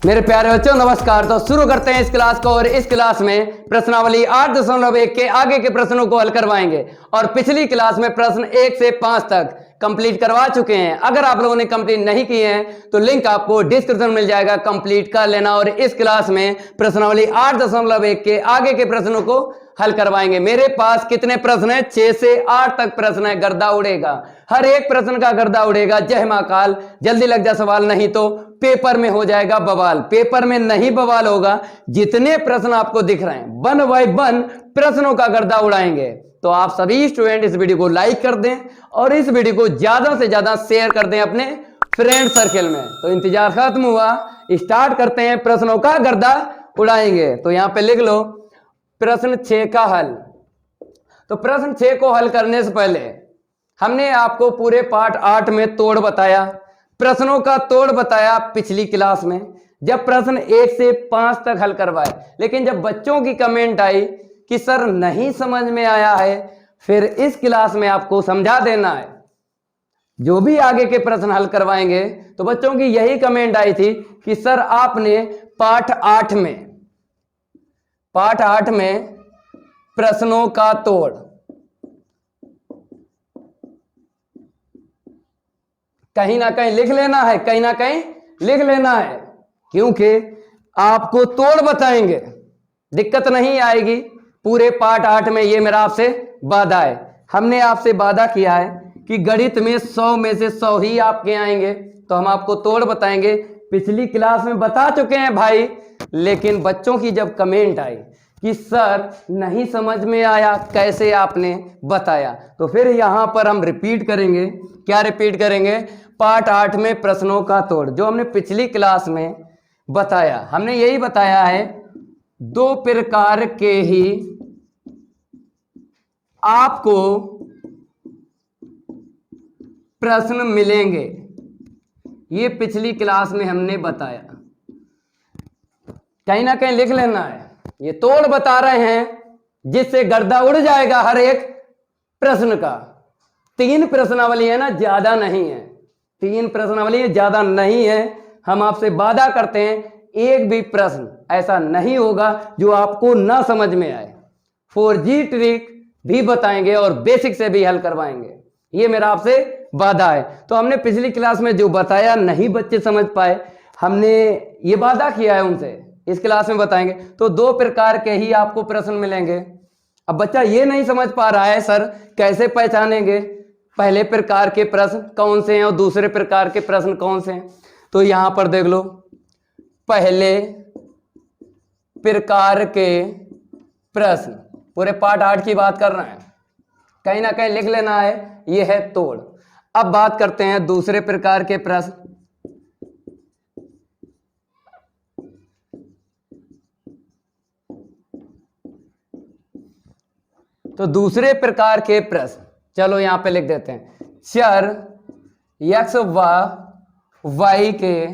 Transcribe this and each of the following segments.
मेरे प्यारे बच्चों नमस्कार। तो शुरू करते हैं इस क्लास को। और इस क्लास में प्रश्नावली 8.1 के आगे के प्रश्नों को हल करवाएंगे। और पिछली क्लास में प्रश्न 1 से 5 तक कंप्लीट करवा चुके हैं। अगर आप लोगों ने कंप्लीट नहीं किए हैं तो लिंक आपको डिस्क्रिप्शन में मिल जाएगा, कंप्लीट कर लेना। और इस क्लास में प्रश्नावली 8.1 के आगे के प्रश्नों को हल करवाएंगे। मेरे पास कितने प्रश्न है? 6 से 8 तक प्रश्न है। गर्दा उड़ेगा, हर एक प्रश्न का गर्दा उड़ेगा। जय महाकाल, जल्दी लग जा सवाल, नहीं तो पेपर में हो जाएगा बवाल। पेपर में नहीं बवाल होगा, जितने प्रश्न आपको दिख रहे हैं वन बाय वन प्रश्नों का गर्दा उड़ाएंगे। तो आप सभी स्टूडेंट इस वीडियो को लाइक कर दें और इस वीडियो को ज्यादा से ज्यादा शेयर कर दें अपने फ्रेंड सर्कल में। तो इंतजार खत्म हुआ, स्टार्ट करते हैं, प्रश्नों का गर्दा उड़ाएंगे। तो यहां पे लिख लो प्रश्न 6 का हल। तो प्रश्न 6 को हल करने से पहले हमने आपको पूरे पार्ट 8 में तोड़ बताया, प्रश्नों का तोड़ बताया पिछली क्लास में, जब प्रश्न 1 से 5 तक हल करवाए। लेकिन जब बच्चों की कमेंट आई कि सर नहीं समझ में आया है, फिर इस क्लास में आपको समझा देना है। जो भी आगे के प्रश्न हल करवाएंगे तो बच्चों की यही कमेंट आई थी कि सर आपने पाठ 8 में प्रश्नों का तोड़ कहीं ना कहीं लिख लेना है, कहीं ना कहीं लिख लेना है, क्योंकि आपको तोड़ बताएंगे, दिक्कत नहीं आएगी। पूरे पार्ट 8 में ये मेरा आपसे वादा है। हमने आपसे वादा किया है कि गणित में 100 में से 100 ही आपके आएंगे, तो हम आपको तोड़ बताएंगे। पिछली क्लास में बता चुके हैं भाई, लेकिन बच्चों की जब कमेंट आई कि सर नहीं समझ में आया, कैसे आपने बताया, तो फिर यहां पर हम रिपीट करेंगे। क्या रिपीट करेंगे? पार्ट 8 में प्रश्नों का तोड़, जो हमने पिछली क्लास में बताया। हमने यही बताया है 2 प्रकार के ही आपको प्रश्न मिलेंगे, ये पिछली क्लास में हमने बताया। कहीं ना कहीं लिख लेना है, ये तोड़ बता रहे हैं जिससे गर्दा उड़ जाएगा हर एक प्रश्न का। 3 प्रश्नावली है ना, ज्यादा नहीं है। 3 प्रश्नावली ज्यादा नहीं है। हम आपसे वादा करते हैं एक भी प्रश्न ऐसा नहीं होगा जो आपको ना समझ में आए। 4G ट्रिक भी बताएंगे और बेसिक से भी हल करवाएंगे, ये मेरा आपसे वादा है। तो हमने पिछली क्लास में जो बताया नहीं बच्चे समझ पाए, हमने ये वादा किया है उनसे, इस क्लास में बताएंगे। तो 2 प्रकार के ही आपको प्रश्न मिलेंगे। अब बच्चा ये नहीं समझ पा रहा है सर कैसे पहचानेंगे पहले प्रकार के प्रश्न कौन से हैं और दूसरे प्रकार के प्रश्न कौन से हैं। तो यहां पर देख लो, पहले प्रकार के प्रश्न, पूरे पार्ट 8 की बात कर रहे हैं, कहीं ना कहीं लिख लेना है, ये है तोड़। अब बात करते हैं दूसरे प्रकार के प्रश्न। तो दूसरे प्रकार के प्रश्न चलो यहां पे लिख देते हैं, चर x व y के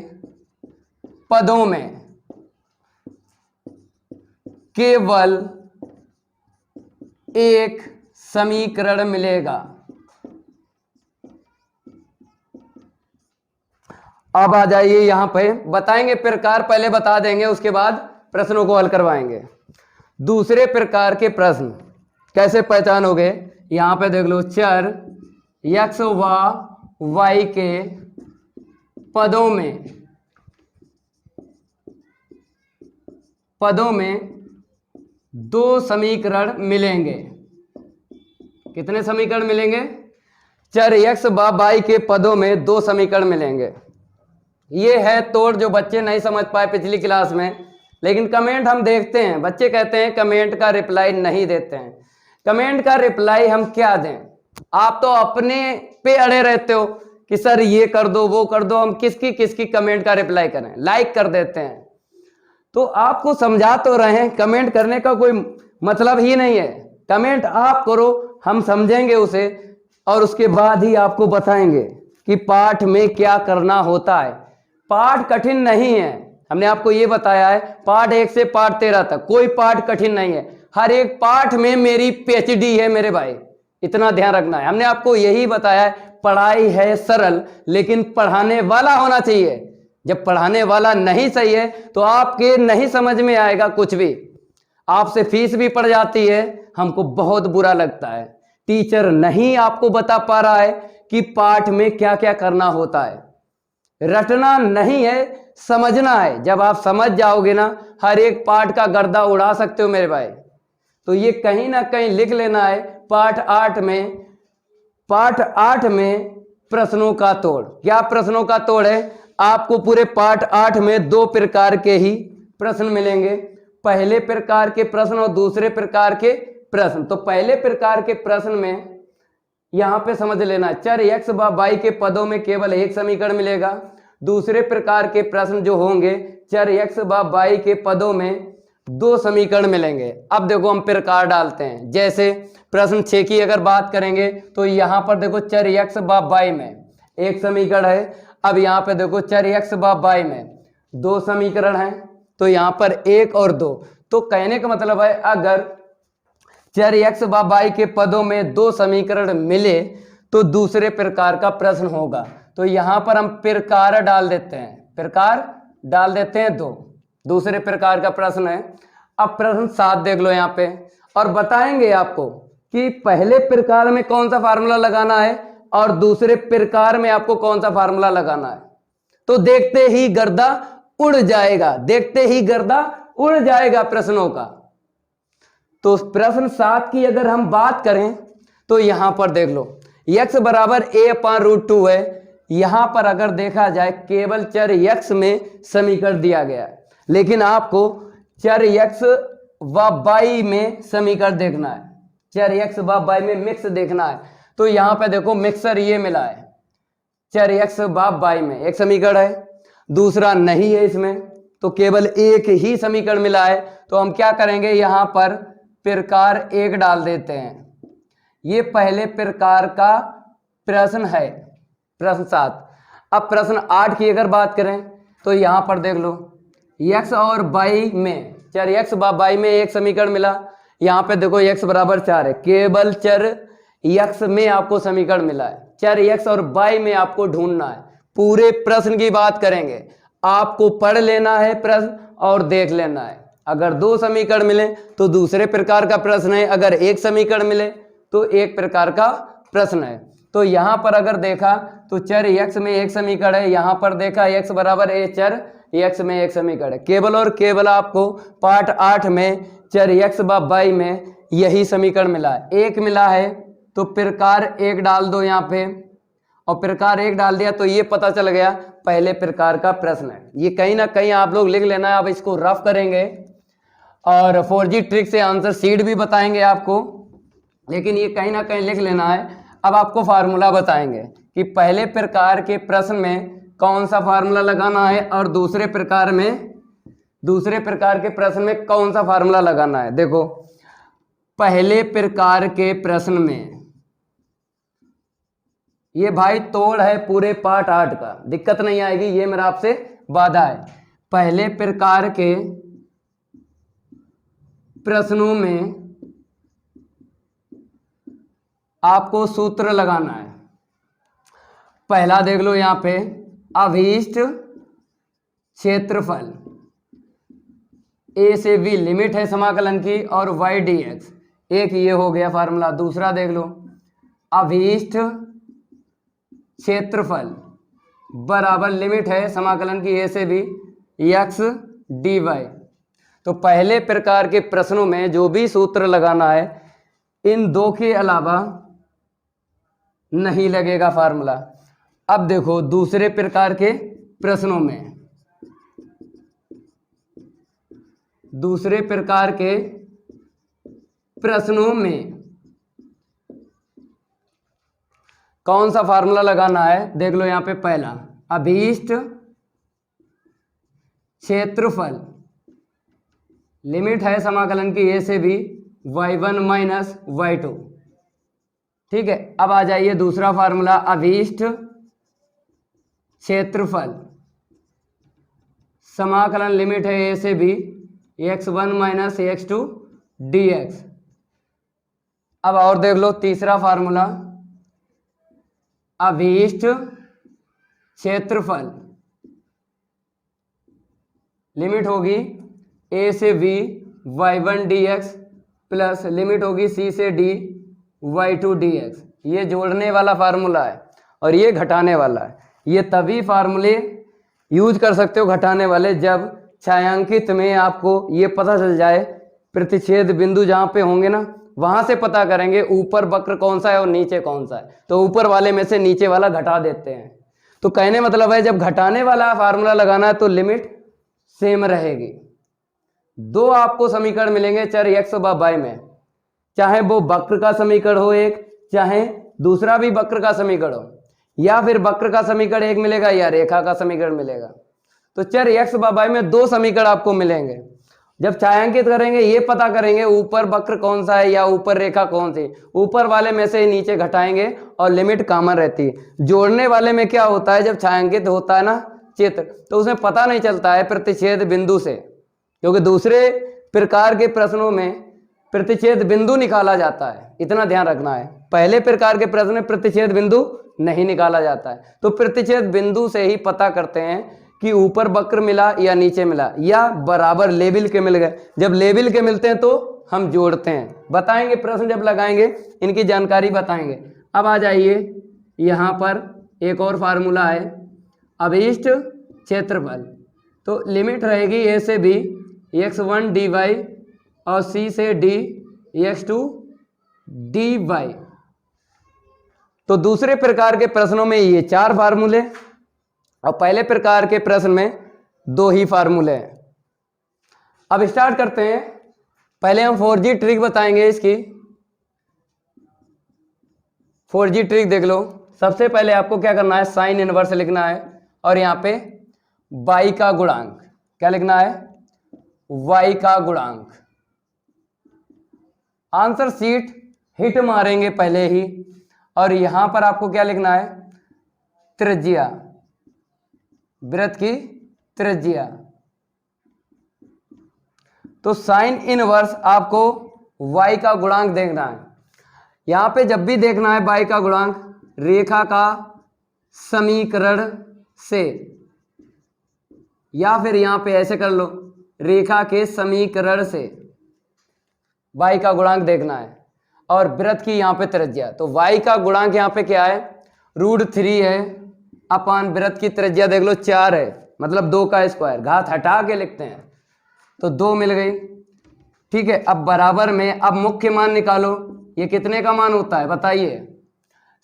पदों में केवल एक समीकरण मिलेगा। अब आ जाइए यहां पे, बताएंगे प्रकार, पहले बता देंगे, उसके बाद प्रश्नों को हल करवाएंगे। दूसरे प्रकार के प्रश्न कैसे पहचानोगे? यहां पे देख लो, चर x व y के पदों में 2 समीकरण मिलेंगे। कितने समीकरण मिलेंगे? चर x व y के पदों में 2 समीकरण मिलेंगे। ये है तोड़ जो बच्चे नहीं समझ पाए पिछली क्लास में। लेकिन कमेंट हम देखते हैं, बच्चे कहते हैं कमेंट का रिप्लाई नहीं देते हैं। कमेंट का रिप्लाई हम क्या दें? आप तो अपने पे अड़े रहते हो कि सर ये कर दो वो कर दो, हम किसकी कमेंट का रिप्लाई करें? लाइक कर देते हैं। तो आपको समझा तो रहे हैं, कमेंट करने का कोई मतलब ही नहीं है। कमेंट आप करो, हम समझेंगे उसे और उसके बाद ही आपको बताएंगे कि पाठ में क्या करना होता है। पाठ कठिन नहीं है, हमने आपको ये बताया है। पाठ 1 से पाठ 13 तक कोई पाठ कठिन नहीं है। हर एक पाठ में मेरी PhD है मेरे भाई, इतना ध्यान रखना है। हमने आपको यही बताया है, पढ़ाई है सरल लेकिन पढ़ाने वाला होना चाहिए। जब पढ़ाने वाला नहीं सही है तो आपके नहीं समझ में आएगा कुछ भी, आपसे फीस भी पड़ जाती है, हमको बहुत बुरा लगता है। टीचर नहीं आपको बता पा रहा है कि पाठ में क्या क्या करना होता है। रटना नहीं है, समझना है। जब आप समझ जाओगे ना, हर एक पाठ का गर्दा उड़ा सकते हो मेरे भाई। तो ये कहीं ना कहीं लिख लेना है। पाठ 8 में प्रश्नों का तोड़। क्या प्रश्नों का तोड़ है? आपको पूरे पाठ 8 में 2 प्रकार के ही प्रश्न मिलेंगे, पहले प्रकार के प्रश्न और दूसरे प्रकार के प्रश्न। तो पहले प्रकार के प्रश्न में यहां पे समझ लेना, चर x व y के पदों में केवल एक समीकरण मिलेगा। दूसरे प्रकार के प्रश्न जो होंगे, चर x व y के पदों में 2 समीकरण मिलेंगे। अब देखो हम प्रकार डालते हैं। जैसे प्रश्न 6 की अगर बात करेंगे तो यहां पर देखो चर x व y में एक समीकरण है। अब यहां पे देखो चर x व y में 2 समीकरण हैं, तो यहां पर 1 और 2। तो कहने का मतलब है अगर चर x व y के पदों में 2 समीकरण मिले तो दूसरे प्रकार का प्रश्न होगा। तो यहां पर हम प्रकार डाल देते हैं, प्रकार डाल देते हैं 2, दूसरे प्रकार का प्रश्न है। अब प्रश्न 7 देख लो यहां पे, और बताएंगे आपको कि पहले प्रकार में कौन सा फार्मूला लगाना है और दूसरे प्रकार में आपको कौन सा फार्मूला लगाना है। तो देखते ही गर्दा उड़ जाएगा, देखते ही गर्दा उड़ जाएगा प्रश्नों का। तो प्रश्न 7 की अगर हम बात करें तो यहां पर देख लो, x बराबर a/√2 है। यहां पर अगर देखा जाए केवल चर x में समीकरण दिया गया है, लेकिन आपको चर x व y में समीकरण देखना है, चर x व y में मिक्स देखना है। तो यहां पे देखो मिक्सर ये मिला है, चर x व y में एक समीकरण है, दूसरा नहीं है इसमें, तो केवल एक ही समीकरण मिला है। तो हम क्या करेंगे, यहां पर प्रकार 1 डाल देते हैं। ये पहले प्रकार का प्रश्न है, प्रश्न 7। अब प्रश्न 8 की अगर बात करें तो यहां पर देख लो, x और y में, चर x व y में एक समीकरण मिला। यहां पे देखो x बराबर 4 है, केवल चर x में आपको समीकरण मिला है, चर x और y में आपको ढूंढना है। पूरे प्रश्न की बात करेंगे, आपको पढ़ लेना है प्रश्न और देख लेना है। अगर 2 समीकरण मिले तो दूसरे प्रकार का प्रश्न है, अगर एक समीकरण मिले तो एक प्रकार का प्रश्न है। तो यहां पर अगर देखा तो चर x में एक समीकरण है, यहां पर देखा x बराबर a, चर x में एक समीकरण है। केवल और केवल आपको पाठ 8 में चर x व y में यही समीकरण मिला है, एक मिला है। तो प्रकार 1 डाल दो यहाँ पे, और प्रकार 1 डाल दिया तो ये पता चल गया पहले प्रकार का प्रश्न है। ये कहीं ना कहीं आप लोग लिख लेना है। अब इसको रफ करेंगे और 4G ट्रिक से आंसर शीट भी बताएंगे आपको, लेकिन ये कहीं ना कहीं लिख लेना है। अब आपको फार्मूला बताएंगे कि पहले प्रकार के प्रश्न में कौन सा फार्मूला लगाना है और दूसरे प्रकार के प्रश्न में कौन सा फार्मूला लगाना है। देखो पहले प्रकार के प्रश्न में ये भाई तोड़ है पूरे पाठ 8 का, दिक्कत नहीं आएगी, ये मेरा आपसे वादा है। पहले प्रकार के प्रश्नों में आपको सूत्र लगाना है। पहला देख लो यहां पे, अभीष्ट क्षेत्रफल a से b लिमिट है समाकलन की और y dx, एक ये हो गया फार्मूला। दूसरा देख लो, अभीष्ट क्षेत्रफल बराबर लिमिट है समाकलन की a से b x dy। तो पहले प्रकार के प्रश्नों में जो भी सूत्र लगाना है, इन 2 के अलावा नहीं लगेगा फार्मूला। अब देखो दूसरे प्रकार के प्रश्नों में, दूसरे प्रकार के प्रश्नों में कौन सा फार्मूला लगाना है, देख लो यहां पे। पहला अभीष्ट क्षेत्रफल लिमिट है समाकलन की a से b y1 माइनस y2, ठीक है। अब आ जाइए दूसरा फार्मूला, अभीष्ट क्षेत्रफल समाकलन लिमिट है a से b x1 minus x2 dx। अब और देख लो तीसरा फार्मूला, अभीष्ट क्षेत्रफल लिमिट होगी a से b y1 dx plus limit होगी c से d y2 dx। ये जोड़ने वाला फार्मूला है और ये घटाने वाला है। ये तभी फार्मूले यूज कर सकते हो घटाने वाले जब छायांकित में आपको ये पता चल जाए प्रतिच्छेद बिंदु जहाँ पे होंगे ना, वहां से पता करेंगे ऊपर वक्र कौन सा है और नीचे कौन सा है, तो ऊपर वाले में से नीचे वाला घटा देते हैं। तो कहने मतलब है जब घटाने वाला फार्मूला लगाना है तो लिमिट सेम रहेगी। दो आपको समीकरण मिलेंगे चर x व y में, चाहे वो वक्र का समीकरण हो एक, चाहे दूसरा भी वक्र का समीकरण हो, या फिर वक्र का समीकरण एक मिलेगा या रेखा का समीकरण मिलेगा। तो चर x व y में दो समीकरण आपको मिलेंगे। जब छायांकित करेंगे ये पता करेंगे ऊपर वक्र कौन सा है या ऊपर रेखा कौन सी, ऊपर वाले में से नीचे घटाएंगे और लिमिट कॉमन रहती है। जोड़ने वाले में क्या होता है, जब छायांकित होता है ना चित्र, तो उसमें पता नहीं चलता है प्रतिच्छेद बिंदु से, क्योंकि दूसरे प्रकार के प्रश्नों में प्रतिच्छेद बिंदु निकाला जाता है, इतना ध्यान रखना है। पहले प्रकार के प्रश्न में प्रतिच्छेद बिंदु नहीं निकाला जाता है। तो प्रतिच्छेद बिंदु से ही पता करते हैं कि ऊपर वक्र मिला या नीचे मिला या बराबर लेवल के मिल गए। जब लेवल के मिलते हैं तो हम जोड़ते हैं, बताएंगे प्रश्न जब लगाएंगे इनकी जानकारी बताएंगे। अब आ जाइए, यहाँ पर एक और फार्मूला है अभीष्ट क्षेत्रफल। तो लिमिट रहेगी a से b x1 dy और c से d x2 dy। तो दूसरे प्रकार के प्रश्नों में ये चार फार्मूले और पहले प्रकार के प्रश्न में दो ही फार्मूले हैं। अब स्टार्ट करते हैं। पहले हम 4G ट्रिक बताएंगे इसकी। 4G ट्रिक देख लो। सबसे पहले आपको क्या करना है, साइन इनवर्स लिखना है और यहाँ पे y का गुणांक क्या लिखना है, y का गुणांक। आंसर शीट हिट मारेंगे पहले ही और यहां पर आपको क्या लिखना है, त्रिज्या, वृत्त की त्रिज्या। तो साइन इनवर्स आपको y का गुणांक देखना है। यहां पे जब भी देखना है y का गुणांक रेखा का समीकरण से, या फिर यहां पे ऐसे कर लो, रेखा के समीकरण से y का गुणांक देखना है और वृत्त की यहाँ पे त्रिज्या। तो y का गुणांक यहाँ पे क्या है, √3 है अपान वृत्त की त्रिज्या देख लो 4 है, मतलब 2 का स्क्वायर, घात हटा के लिखते हैं तो 2 मिल गई। ठीक है, अब बराबर में अब मुख्य मान निकालो। ये कितने का मान होता है बताइए,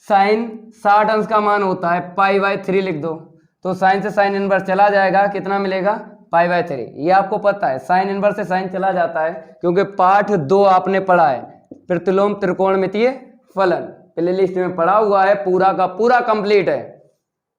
साइन 60 अंश का मान होता है, π/3 लिख दो। तो साइन से साइन इनवर्स चला जाएगा, कितना मिलेगा, π/3। ये आपको पता है साइन इनवर्स से साइन चला जाता है क्योंकि पाठ 2 आपने पढ़ा है, प्रतिलोम त्रिकोणमितीय फलन, प्ले लिस्ट में पढ़ा हुआ है, पूरा का पूरा कंप्लीट है,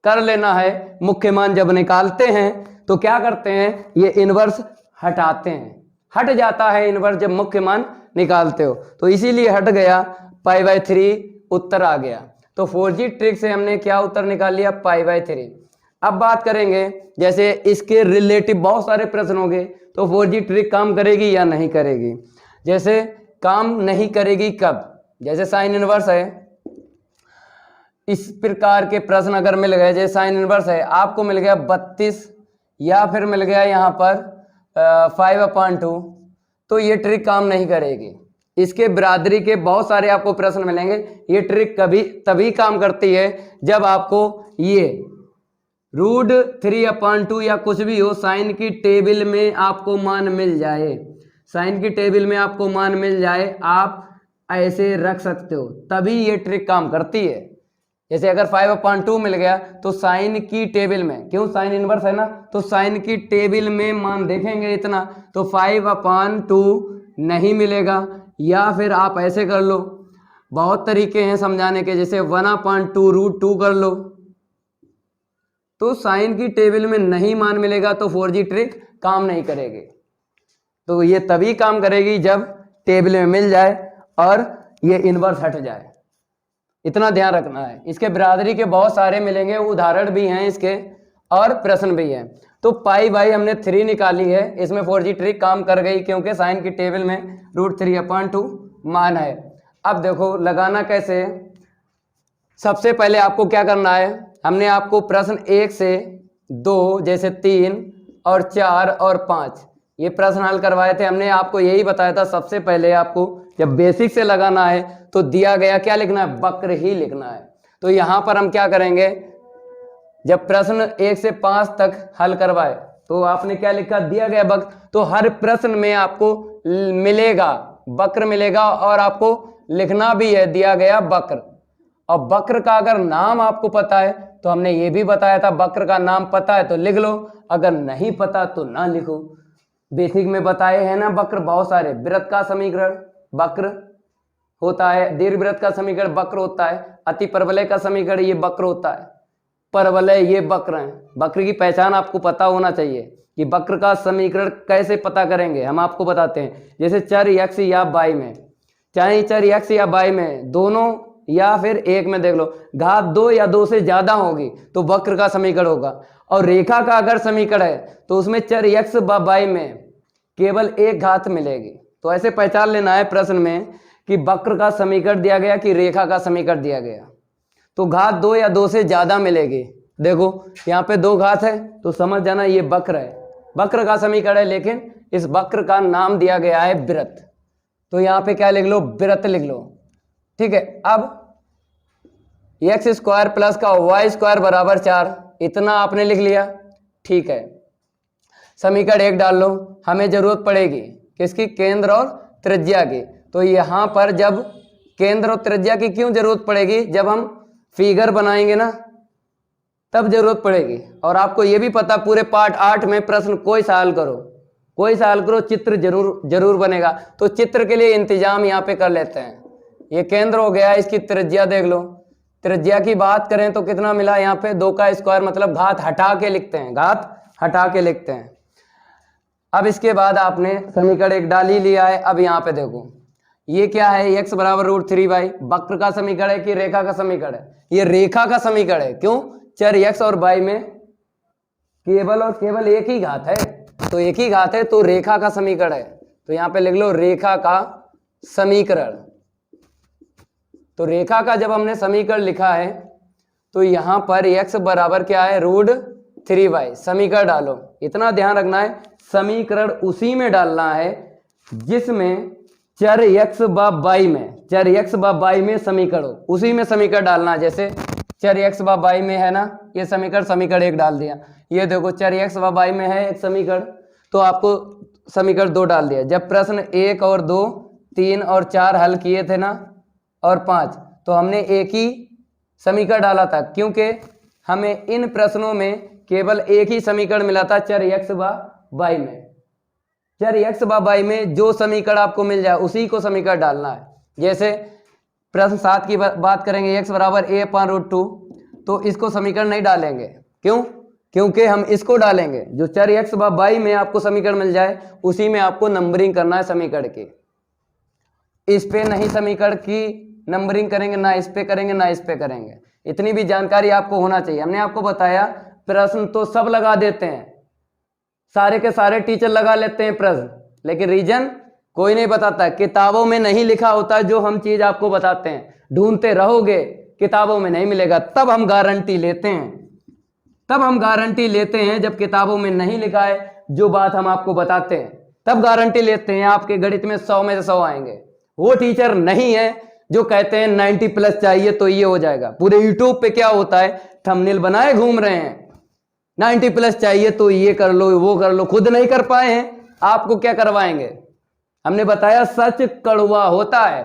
कर लेना है। मुख्य मान जब निकालते हैं तो क्या करते हैं, ये इनवर्स हटाते हैं, हट जाता है इनवर्स जब मुख्य मान निकालते हो, तो इसीलिए हट गया, π/3 उत्तर आ गया। तो 4G ट्रिक से हमने क्या उत्तर निकाल लिया, π/3। अब बात करेंगे जैसे इसके रिलेटिव बहुत सारे प्रश्न होंगे, तो 4G ट्रिक काम करेगी या नहीं करेगी। जैसे काम नहीं करेगी कब, जैसे साइन इनवर्स है, इस प्रकार के प्रश्न अगर मिल गए, जैसे साइन इनवर्स है आपको मिल गया 32 या फिर मिल गया यहाँ पर 5/2, तो ये ट्रिक काम नहीं करेगी। इसके बिरादरी के बहुत सारे आपको प्रश्न मिलेंगे। ये ट्रिक कभी तभी काम करती है जब आपको ये √3/2 या कुछ भी हो, साइन की टेबल में आपको मान मिल जाए, साइन की टेबल में आपको मान मिल जाए, आप ऐसे रख सकते हो, तभी ये ट्रिक काम करती है। जैसे अगर 5/2 मिल गया तो साइन की टेबल में, क्यों साइन इनवर्स है ना, तो साइन की टेबल में मान देखेंगे इतना, तो 5/2 नहीं मिलेगा। या फिर आप ऐसे कर लो, बहुत तरीके हैं समझाने के, जैसे 1/2 √2 कर लो, तो साइन की टेबल में नहीं मान मिलेगा तो 4G ट्रिक काम नहीं करेगी। तो ये तभी काम करेगी जब टेबल में मिल जाए और ये इनवर्स हट जाए, इतना ध्यान रखना है। इसके बिरादरी के बहुत सारे मिलेंगे, उदाहरण भी हैं इसके और प्रश्न भी हैं। तो π/3 हमने 3 निकाली है, इसमें 4G ट्रिक काम कर गई क्योंकि साइन की टेबल में √3/2 मान है। अब देखो लगाना कैसे है। सबसे पहले आपको क्या करना है, हमने आपको प्रश्न 1 से 2 जैसे 3 और 4 और 5। ये प्रश्न हल करवाए थे हमने, आपको यही बताया था सबसे पहले आपको जब बेसिक से लगाना है तो दिया गया क्या लिखना है, वक्र ही लिखना है। तो यहां पर हम क्या करेंगे, जब प्रश्न 1 से 5 तक हल करवाए तो आपने क्या लिखा, दिया गया वक्र, तो हर प्रश्न में आपको मिलेगा वक्र मिलेगा और आपको लिखना भी है दिया गया वक्र। और वक्र का अगर नाम आपको पता है तो हमने ये भी बताया था, वक्र का नाम पता है तो लिख लो, अगर नहीं पता तो ना लिखो। बेसिक में बताए हैं ना वक्र बहुत सारे, वृत्त का समीकरण वक्र होता है, दीर्घवृत्त का समीकरण वक्र होता है, अति परवलय का समीकरण ये वक्र होता है, परवलय ये वक्र है। वक्र की पहचान आपको पता होना चाहिए कि वक्र का समीकरण कैसे पता करेंगे, हम आपको बताते हैं। जैसे चर x या y में, चाहे चर x या y में दोनों या फिर एक में देख लो, घात 2 या 2 से ज्यादा होगी तो वक्र का समीकरण होगा। और रेखा का अगर समीकरण है तो उसमें चर x व y में केवल एक घात मिलेगी। तो ऐसे पहचान लेना है प्रश्न में कि वक्र का समीकरण दिया गया कि रेखा का समीकरण दिया गया, तो घात 2 या 2 से ज्यादा मिलेगी। देखो यहाँ पे 2 घात है तो समझ जाना ये वक्र है, वक्र का समीकरण है, लेकिन इस वक्र का नाम दिया गया है वृत्त। तो यहाँ पे क्या लिख लो, वृत्त लिख लो। ठीक है, अब x स्क्वायर प्लस का y स्क्वायर बराबर 4, इतना आपने लिख लिया। ठीक है, समीकरण 1 डाल लो, हमें जरूरत पड़ेगी किसकी, केंद्र और त्रिज्या की। तो यहाँ पर जब केंद्र और त्रिज्या की क्यों जरूरत पड़ेगी, जब हम फिगर बनाएंगे ना तब जरूरत पड़ेगी। और आपको ये भी पता, पूरे पार्ट 8 में प्रश्न कोई सा हल करो चित्र जरूर बनेगा। तो चित्र के लिए इंतजाम यहाँ पे कर लेते हैं। ये केंद्र हो गया, इसकी त्रिज्या देख लो, त्रिज्या की बात करें तो कितना मिला यहाँ पे, 2 का स्क्वायर, मतलब घात हटा के लिखते हैं, घात हटा के लिखते हैं। अब इसके बाद आपने समीकरण 1 डाल ही लिया है। अब यहाँ पे देखो ये क्या है, x बराबर √3y, वक्र का समीकरण है कि रेखा का समीकरण है, ये रेखा का समीकरण है। क्यों, चर x और y में केवल और केवल एक ही घात है, तो एक ही घात है तो रेखा का समीकरण है। तो यहाँ पे लिख लो रेखा का समीकरण। तो रेखा का जब हमने समीकरण लिखा है तो यहाँ पर x बराबर क्या है, √3y, समीकरण डालो। इतना ध्यान रखना है, समीकरण उसी में डालना है जिसमें चर x व y में, चर x व y में समीकरण हो, उसी में समीकरण डालना है। जैसे चर x व y में है ना ये समीकरण 1 डाल दिया। ये देखो चर x व y में है एक समीकरण, तो आपको समीकरण 2 डाल दिया। जब प्रश्न 1 और 2, 3 और 4 हल किए थे ना और 5, तो हमने एक ही समीकरण डाला था, क्योंकि हमें इन प्रश्नों में केवल एक ही समीकरण मिला था चर x व y में। चर x व y में जो समीकरण आपको मिल जाए उसी को समीकरण डालना है। जैसे प्रश्न 7 की बात करेंगे, x बराबर a/√2, तो इसको समीकरण नहीं डालेंगे। क्यों, क्योंकि हम इसको डालेंगे, जो चर x व y में आपको समीकरण मिल जाए उसी में आपको नंबरिंग करना है समीकरण की। इस पे नहीं समीकरण की नंबरिंग करेंगे, ना इस पे करेंगे ना इस पे करेंगे। इतनी भी जानकारी आपको होना चाहिए। हमने आपको बताया प्रश्न तो सब लगा देते हैं, सारे के सारे टीचर लगा लेते हैं प्रश्न, लेकिन रीजन कोई नहीं बताता। किताबों में नहीं लिखा होता जो हम चीज आपको बताते हैं, ढूंढते रहोगे किताबों में नहीं मिलेगा, तब हम गारंटी लेते हैं। जब किताबों में नहीं लिखा है जो बात हम आपको बताते हैं तब गारंटी लेते हैं आपके गणित में 100 में से 100 आएंगे। वो टीचर नहीं है जो कहते हैं 90+ चाहिए तो ये हो जाएगा। पूरे यूट्यूब पे क्या होता है, थंबनेल बनाए घूम रहे हैं, 90+ चाहिए तो ये कर लो वो कर लो, खुद नहीं कर पाए हैं, आपको क्या करवाएंगे। हमने बताया सच कड़वा होता है,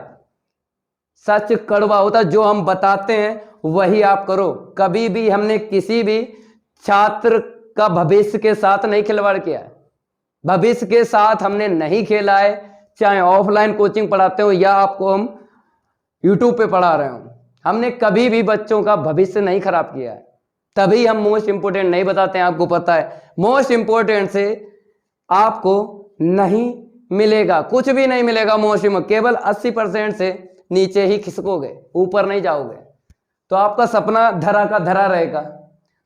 सच कड़वा होता है, जो हम बताते हैं वही आप करो। कभी भी हमने किसी भी छात्र का भविष्य के साथ नहीं खिलवाड़ किया है, भविष्य के साथ हमने नहीं खेला है। चाहे ऑफलाइन कोचिंग पढ़ाते हो या आपको हम यूट्यूब पे पढ़ा रहे हो, हमने कभी भी बच्चों का भविष्य नहीं खराब किया है। तभी हम मोस्ट इंपोर्टेंट नहीं बताते हैं, आपको पता है मोस्ट इंपोर्टेंट से आपको नहीं मिलेगा, कुछ भी नहीं मिलेगा। मोस्ट केवल 80% से नीचे ही खिसकोगे, ऊपर नहीं जाओगे। तो आपका सपना धरा का धरा रहेगा,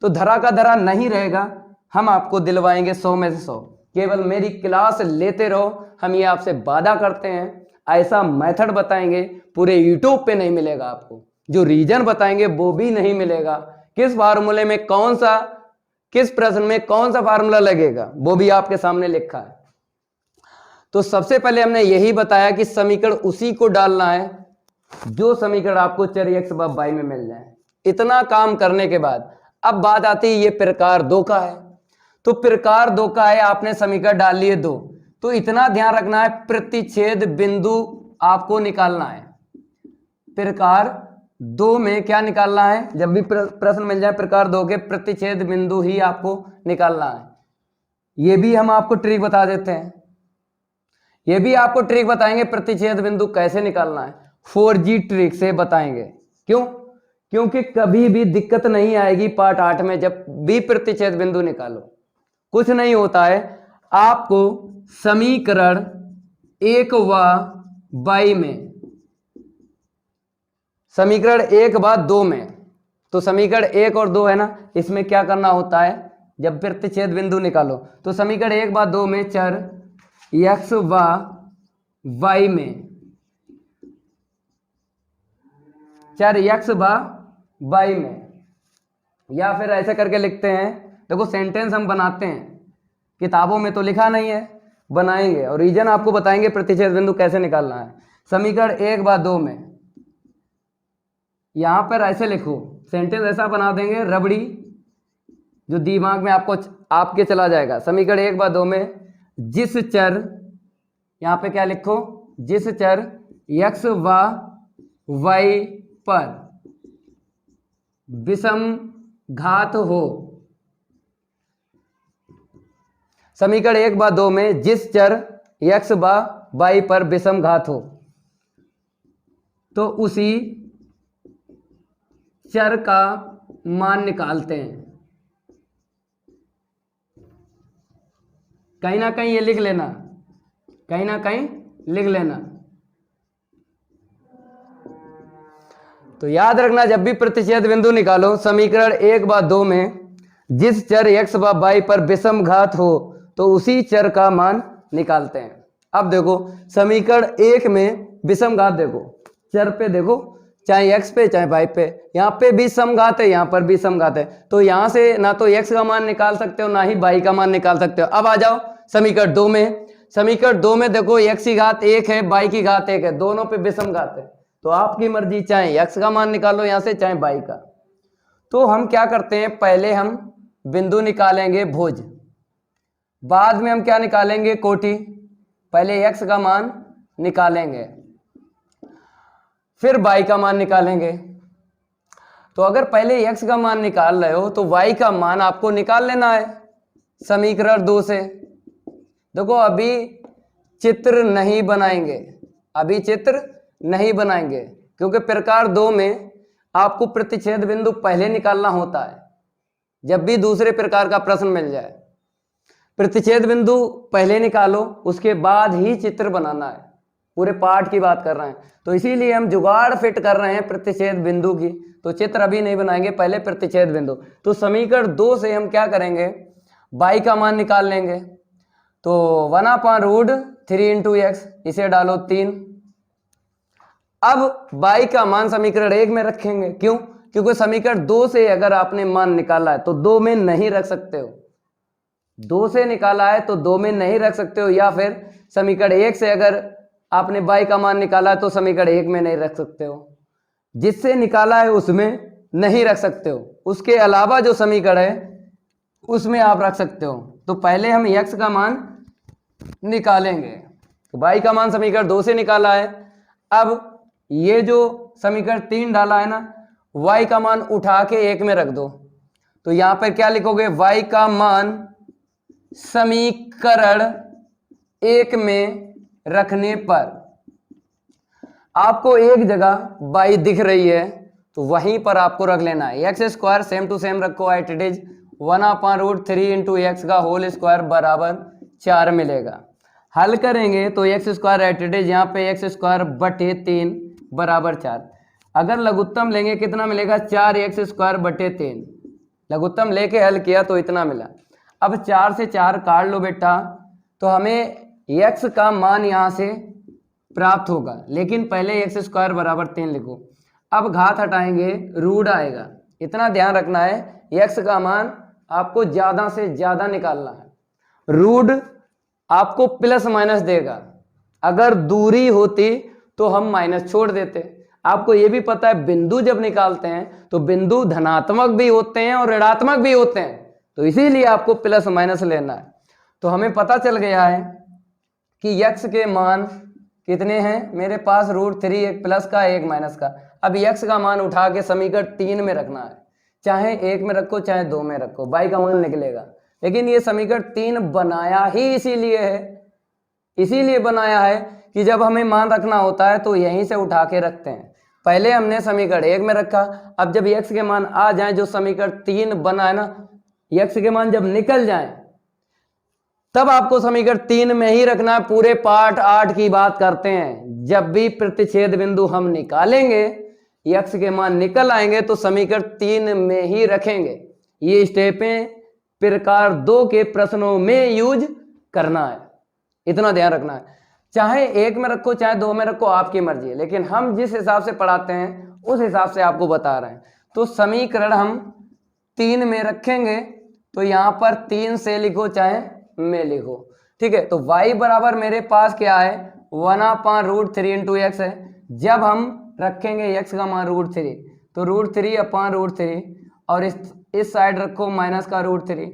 तो धरा का धरा नहीं रहेगा। हम आपको दिलवाएंगे 100 में से 100, केवल मेरी क्लास लेते रहो, हम ये आपसे वादा करते हैं। ऐसा मेथड बताएंगे पूरे यूट्यूब पे नहीं मिलेगा आपको, जो रीजन बताएंगे वो भी नहीं मिलेगा। किस फार्मूले में कौन सा किस प्रश्न में कौन सा फार्मूला लगेगा वो भी आपके सामने लिखा है। तो सबसे पहले हमने यही बताया कि समीकरण उसी को डालना है जो समीकरण आपको चर x व y में मिल जाए। इतना काम करने के बाद अब बात आती है ये प्रकार 2 का है। तो प्रकार 2 का है, आपने समीकरण डाल लिए 2, तो इतना ध्यान रखना है प्रतिच्छेद बिंदु आपको निकालना है। प्रकार 2 में क्या निकालना है, जब भी प्रश्न मिल जाए प्रकार 2 के प्रतिच्छेद बिंदु ही आपको निकालना है। ये भी हम आपको ट्रिक बता देते हैं, ये भी आपको ट्रिक बताएंगे प्रतिच्छेद बिंदु कैसे निकालना है, 4G ट्रिक से बताएंगे। क्यों? क्योंकि कभी भी दिक्कत नहीं आएगी पार्ट 8 में जब भी प्रतिच्छेद बिंदु निकालो। कुछ नहीं होता है, आपको समीकरण 1 व 2 में, समीकरण 1 व 2 में, तो समीकरण 1 और 2 है ना, इसमें क्या करना होता है जब प्रतिच्छेद बिंदु निकालो, तो समीकरण 1 व 2 में चर x व y में, चर x व y में, या फिर ऐसे करके लिखते हैं, देखो सेंटेंस हम बनाते हैं, किताबों में तो लिखा नहीं है, बनाएंगे और रीजन आपको बताएंगे प्रतिच्छेद बिंदु कैसे निकालना है। समीकरण 1 व 2 में यहां पर ऐसे लिखो, सेंटेंस ऐसा बना देंगे रबड़ी जो दिमाग में आपको आपके चला जाएगा। समीकरण 1 व 2 में जिस चर, यहां पे क्या लिखो, जिस चर x व y पर विषम घात हो, समीकरण 1 व 2 में जिस चर x व y पर विषम घात हो, तो उसी चर का मान निकालते हैं। कहीं ना कहीं ये लिख लेना, कहीं ना कहीं लिख लेना। तो याद रखना जब भी प्रतिच्छेद बिंदु निकालो, समीकरण 1 व 2 में जिस चर x व y पर विषम घात हो तो उसी चर का मान निकालते हैं। अब देखो समीकरण 1 में विषम घात, देखो चर पे देखो, चाहे x पे चाहे y पे, यहाँ पे भी समघात है, यहाँ पर भी समघात है, तो यहाँ से ना तो x का मान निकाल सकते हो ना ही y का मान निकाल सकते हो। अब आ जाओ समीकरण 2 में, समीकरण 2 में देखो x की घात 1 है, y की घात 1 है, दोनों पे विषम घात है, तो आपकी मर्जी, चाहे x का मान निकालो यहाँ से चाहे y का। तो हम क्या करते हैं, पहले हम बिंदु निकालेंगे भुज, बाद में हम क्या निकालेंगे, कोटि। पहले x का मान निकालेंगे फिर y का मान निकालेंगे। तो अगर पहले x का मान निकाल रहे हो तो y का मान आपको निकाल लेना है समीकरण 2 से। देखो अभी चित्र नहीं बनाएंगे, अभी चित्र नहीं बनाएंगे, क्योंकि प्रकार 2 में आपको प्रतिच्छेद बिंदु पहले निकालना होता है जब भी दूसरे प्रकार का प्रश्न मिल जाए। प्रतिच्छेद बिंदु पहले निकालो, उसके बाद ही चित्र बनाना है, पूरे पाठ की बात कर रहे हैं, तो इसीलिए हम जुगाड़ फिट कर रहे हैं प्रतिच्छेद बिंदु की। तो चित्र अभी नहीं बनाएंगे, पहले प्रतिच्छेद बिंदु। तो समीकरण 2 से हम क्या करेंगे, y का मान निकाल लेंगे। तो 1/√3 × x, इसे डालो 3। अब y का मान समीकरण 1 में रखेंगे, क्यों? क्योंकि समीकरण 2 से अगर आपने मान निकाला है तो 2 में नहीं रख सकते हो, 2 से निकाला है तो 2 में नहीं रख सकते हो, या फिर समीकरण 1 से अगर आपने y का मान निकाला है तो समीकरण 1 में नहीं रख सकते हो, जिससे निकाला है उसमें नहीं रख सकते हो, उसके अलावा जो समीकरण है उसमें आप रख सकते हो। तो पहले हम x का मान निकालेंगे, तो y का मान समीकरण 2 से निकाला है। अब ये जो समीकरण 3 डाला है ना, y का मान उठा के 1 में रख दो, तो यहां पर क्या लिखोगे, y का मान समीकरण 1 में रखने पर आपको एक जगह y दिख रही है तो वहीं पर आपको रख लेना है। x² सेम टू सेम रखो, एट इट इज 1/√3 × x का होल स्क्वायर बराबर 4 मिलेगा। हल करेंगे तो x² एट इट इज, यहाँ पे x²/3 बराबर 4। अगर लघुत्तम लेंगे कितना मिलेगा, 4x²/3। लघुत्तम लेके हल किया तो इतना मिला। अब 4 से 4 काट लो बेटा, तो हमें x का मान यहाँ से प्राप्त होगा, लेकिन पहले x² बराबर 3 लिखो। अब घात हटाएंगे, रूट आएगा, इतना ध्यान रखना है, x का मान आपको ज्यादा से ज्यादा निकालना है। रूट आपको प्लस माइनस देगा, अगर दूरी होती तो हम माइनस छोड़ देते। आपको ये भी पता है बिंदु जब निकालते हैं तो बिंदु धनात्मक भी होते हैं और ऋणात्मक भी होते हैं, तो इसीलिए आपको प्लस माइनस लेना है। तो हमें पता चल गया है कि यक्स के मान कितने हैं मेरे पास, √3, एक प्लस का एक माइनस का। अब यक्स का मान उठा के समीकरण 3 में रखना है, चाहे 1 में रखो चाहे 2 में रखो, y का मान निकलेगा। लेकिन ये समीकरण 3 बनाया ही इसीलिए है, इसीलिए बनाया है कि जब हमें मान रखना होता है तो यहीं से उठा के रखते हैं। पहले हमने समीकरण 1 में रखा, अब जब यक्स के मान आ जाए, जो समीकरण 3 बना है ना, यक्स के मान जब निकल जाए तब आपको समीकरण 3 में ही रखना है। पूरे पार्ट 8 की बात करते हैं, जब भी प्रतिच्छेद बिंदु हम निकालेंगे, यक्स के मान निकल आएंगे तो समीकरण 3 में ही रखेंगे। ये स्टेपें प्रकार 2 के प्रश्नों में यूज करना है, इतना ध्यान रखना है। चाहे 1 में रखो चाहे 2 में रखो, आपकी मर्जी है, लेकिन हम जिस हिसाब से पढ़ाते हैं उस हिसाब से आपको बता रहे हैं। तो समीकरण हम 3 में रखेंगे, तो यहां पर 3 से लिखो चाहे में लिखो, ठीक है। तो y बराबर मेरे पास क्या है, 1/√3 इंटू एक्स है। जब हम रखेंगे x का मान √3, तो √3/√3, और इस साइड रखो माइनस का √3,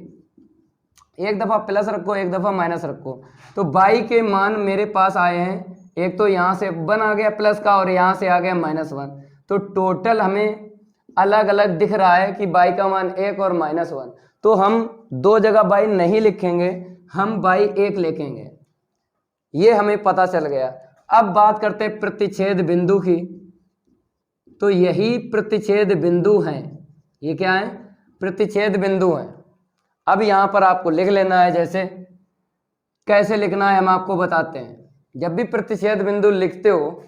एक दफा प्लस रखो एक दफा माइनस रखो। तो y के मान मेरे पास आए हैं, एक तो यहाँ से 1 आ गया प्लस का और यहाँ से आ गया -1, तो टोटल हमें अलग अलग दिख रहा है कि y का मान 1 और -1। तो हम 2 जगह y नहीं लिखेंगे, हम y 1 लिखेंगे, ये हमें पता चल गया। अब बात करते हैं प्रतिच्छेद बिंदु की। तो यही प्रतिच्छेद बिंदु हैं, ये क्या है, प्रतिच्छेद बिंदु हैं। अब यहाँ पर आपको लिख लेना है, जैसे कैसे लिखना है हम आपको बताते हैं। जब भी प्रतिच्छेद बिंदु लिखते हो,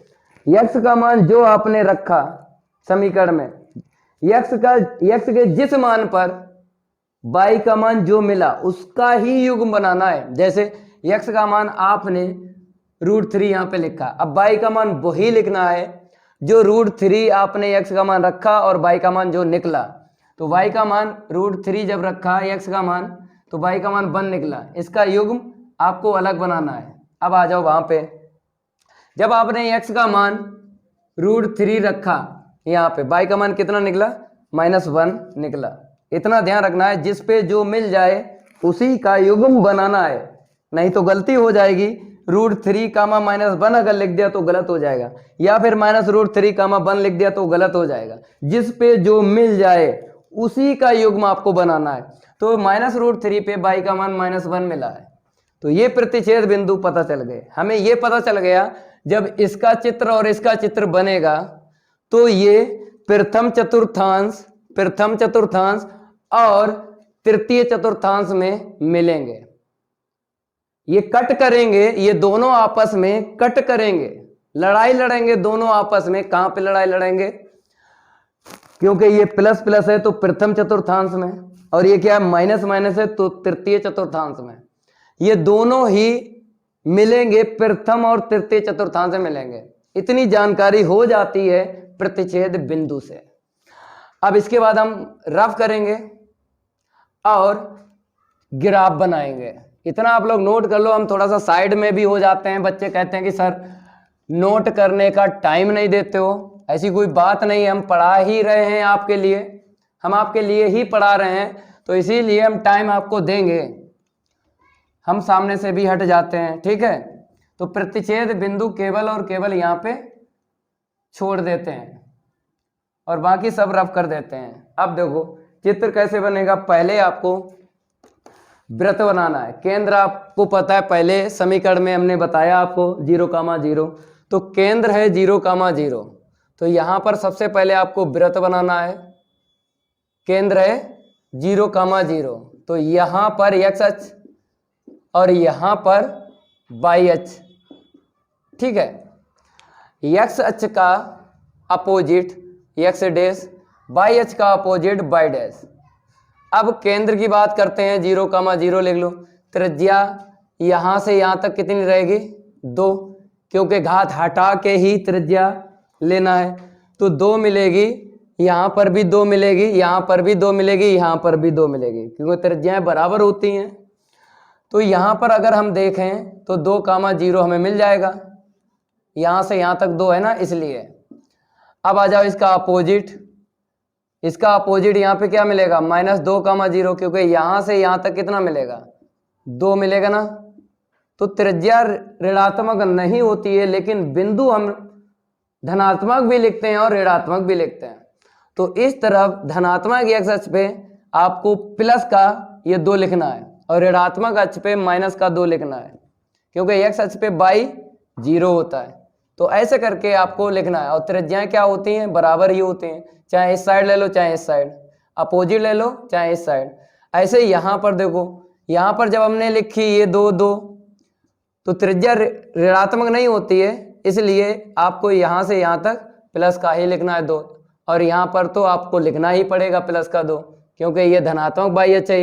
यक्स का मान जो आपने रखा समीकरण में, यक्स के जिस मान पर y का मान जो मिला उसका ही युग्म बनाना है। जैसे यक्स का मान आपने √3 यहाँ पे लिखा, अब y का मान वही लिखना है जो √3 आपने यक्स का मान रखा और y का मान जो निकला। तो y का मान √3 जब रखा यक्स का मान, तो y का मान 1 निकला, इसका युग्म आपको अलग बनाना है। अब आ जाओ वहां पे, जब आपने x का मान √3 रखा, यहाँ पे y का मान कितना निकला, -1 निकला। इतना ध्यान रखना है, जिस पे जो मिल जाए उसी का युग्म बनाना है, नहीं तो गलती हो जाएगी। √3, -1 अगर लिख दिया तो गलत हो जाएगा, या फिर -√3, 1 लिख दिया तो गलत हो जाएगा। जिस पे जो मिल जाए उसी का युग्म आपको बनाना है। तो -√3 पे y का मान -1 मिला है, तो ये प्रतिच्छेद बिंदु पता चल गए। हमें ये पता चल गया जब इसका चित्र और इसका चित्र बनेगा तो ये प्रथम चतुर्थांश और तृतीय चतुर्थांश में मिलेंगे, ये कट करेंगे, ये दोनों आपस में कट करेंगे, लड़ाई लड़ेंगे दोनों आपस में। कहां पे लड़ाई लड़ेंगे, क्योंकि ये प्लस प्लस है तो प्रथम चतुर्थांश में, और ये क्या है माइनस माइनस है तो तृतीय चतुर्थांश में। ये दोनों ही मिलेंगे, प्रथम और तृतीय चतुर्थांश में मिलेंगे। इतनी जानकारी हो जाती है प्रतिच्छेद बिंदु से। अब इसके बाद हम रफ करेंगे और ग्राफ बनाएंगे। इतना आप लोग नोट कर लो, हम थोड़ा सा साइड में भी हो जाते हैं। बच्चे कहते हैं कि सर नोट करने का टाइम नहीं देते हो, ऐसी कोई बात नहीं, हम पढ़ा ही रहे हैं आपके लिए, हम आपके लिए ही पढ़ा रहे हैं, तो इसीलिए हम टाइम आपको देंगे। हम सामने से भी हट जाते हैं, ठीक है। तो प्रतिच्छेद बिंदु केवल और केवल यहाँ पे छोड़ देते हैं और बाकी सब रफ कर देते हैं। अब देखो चित्र कैसे बनेगा। पहले आपको वृत्त बनाना है। केंद्र आपको पता है, पहले समीकरण में हमने बताया आपको 0,0, तो केंद्र है 0,0। तो यहां पर सबसे पहले आपको वृत्त बनाना है। केंद्र है 0,0, तो यहां पर x अक्ष और यहां पर y अक्ष, ठीक है। x अक्ष का अपोजिट x डैश, y अक्ष का अपोजिट y डैश। अब केंद्र की बात करते हैं, 0,0 लिख लो। त्रिज्या यहां से यहां तक कितनी रहेगी, 2, क्योंकि घात हटा के ही त्रिज्या लेना है, तो 2 मिलेगी यहाँ पर भी 2 मिलेगी, यहाँ पर भी 2 मिलेगी, यहाँ पर भी 2 मिलेगी, क्योंकि त्रिज्याएं बराबर होती हैं। तो यहाँ पर अगर हम देखें तो 2,0 हमें मिल जाएगा, यहाँ से यहाँ तक 2 है ना, इसलिए। अब आ जाओ इसका अपोजिट, इसका अपोजिट यहाँ पे क्या मिलेगा, -2,0, क्योंकि यहाँ से यहाँ तक कितना मिलेगा, 2 मिलेगा ना। तो त्रिज्या ऋणात्मक नहीं होती है, लेकिन बिंदु हम धनात्मक भी लिखते हैं और ऋणात्मक भी लिखते हैं। तो इस तरफ धनात्मक एक्स अक्ष पे आपको प्लस का ये 2 लिखना है और ऋणात्मक अक्ष पे माइनस का 2 लिखना है, क्योंकि एक्स अक्ष पे बाई 0 होता है। तो ऐसे करके आपको लिखना है। और त्रिज्याएं क्या होती हैं, बराबर ही होती हैं, चाहे इस साइड ले लो चाहे इस साइड, अपोजिट ले लो चाहे इस साइड। ऐसे यहाँ पर देखो, यहाँ पर जब हमने लिखी ये 2 2, तो त्रिज्या ऋणात्मक नहीं होती है, इसलिए आपको यहाँ से यहाँ तक प्लस का ही लिखना है 2, और यहाँ पर तो आपको लिखना ही पड़ेगा प्लस का 2, क्योंकि ये धनात्मक बाई अक्ष है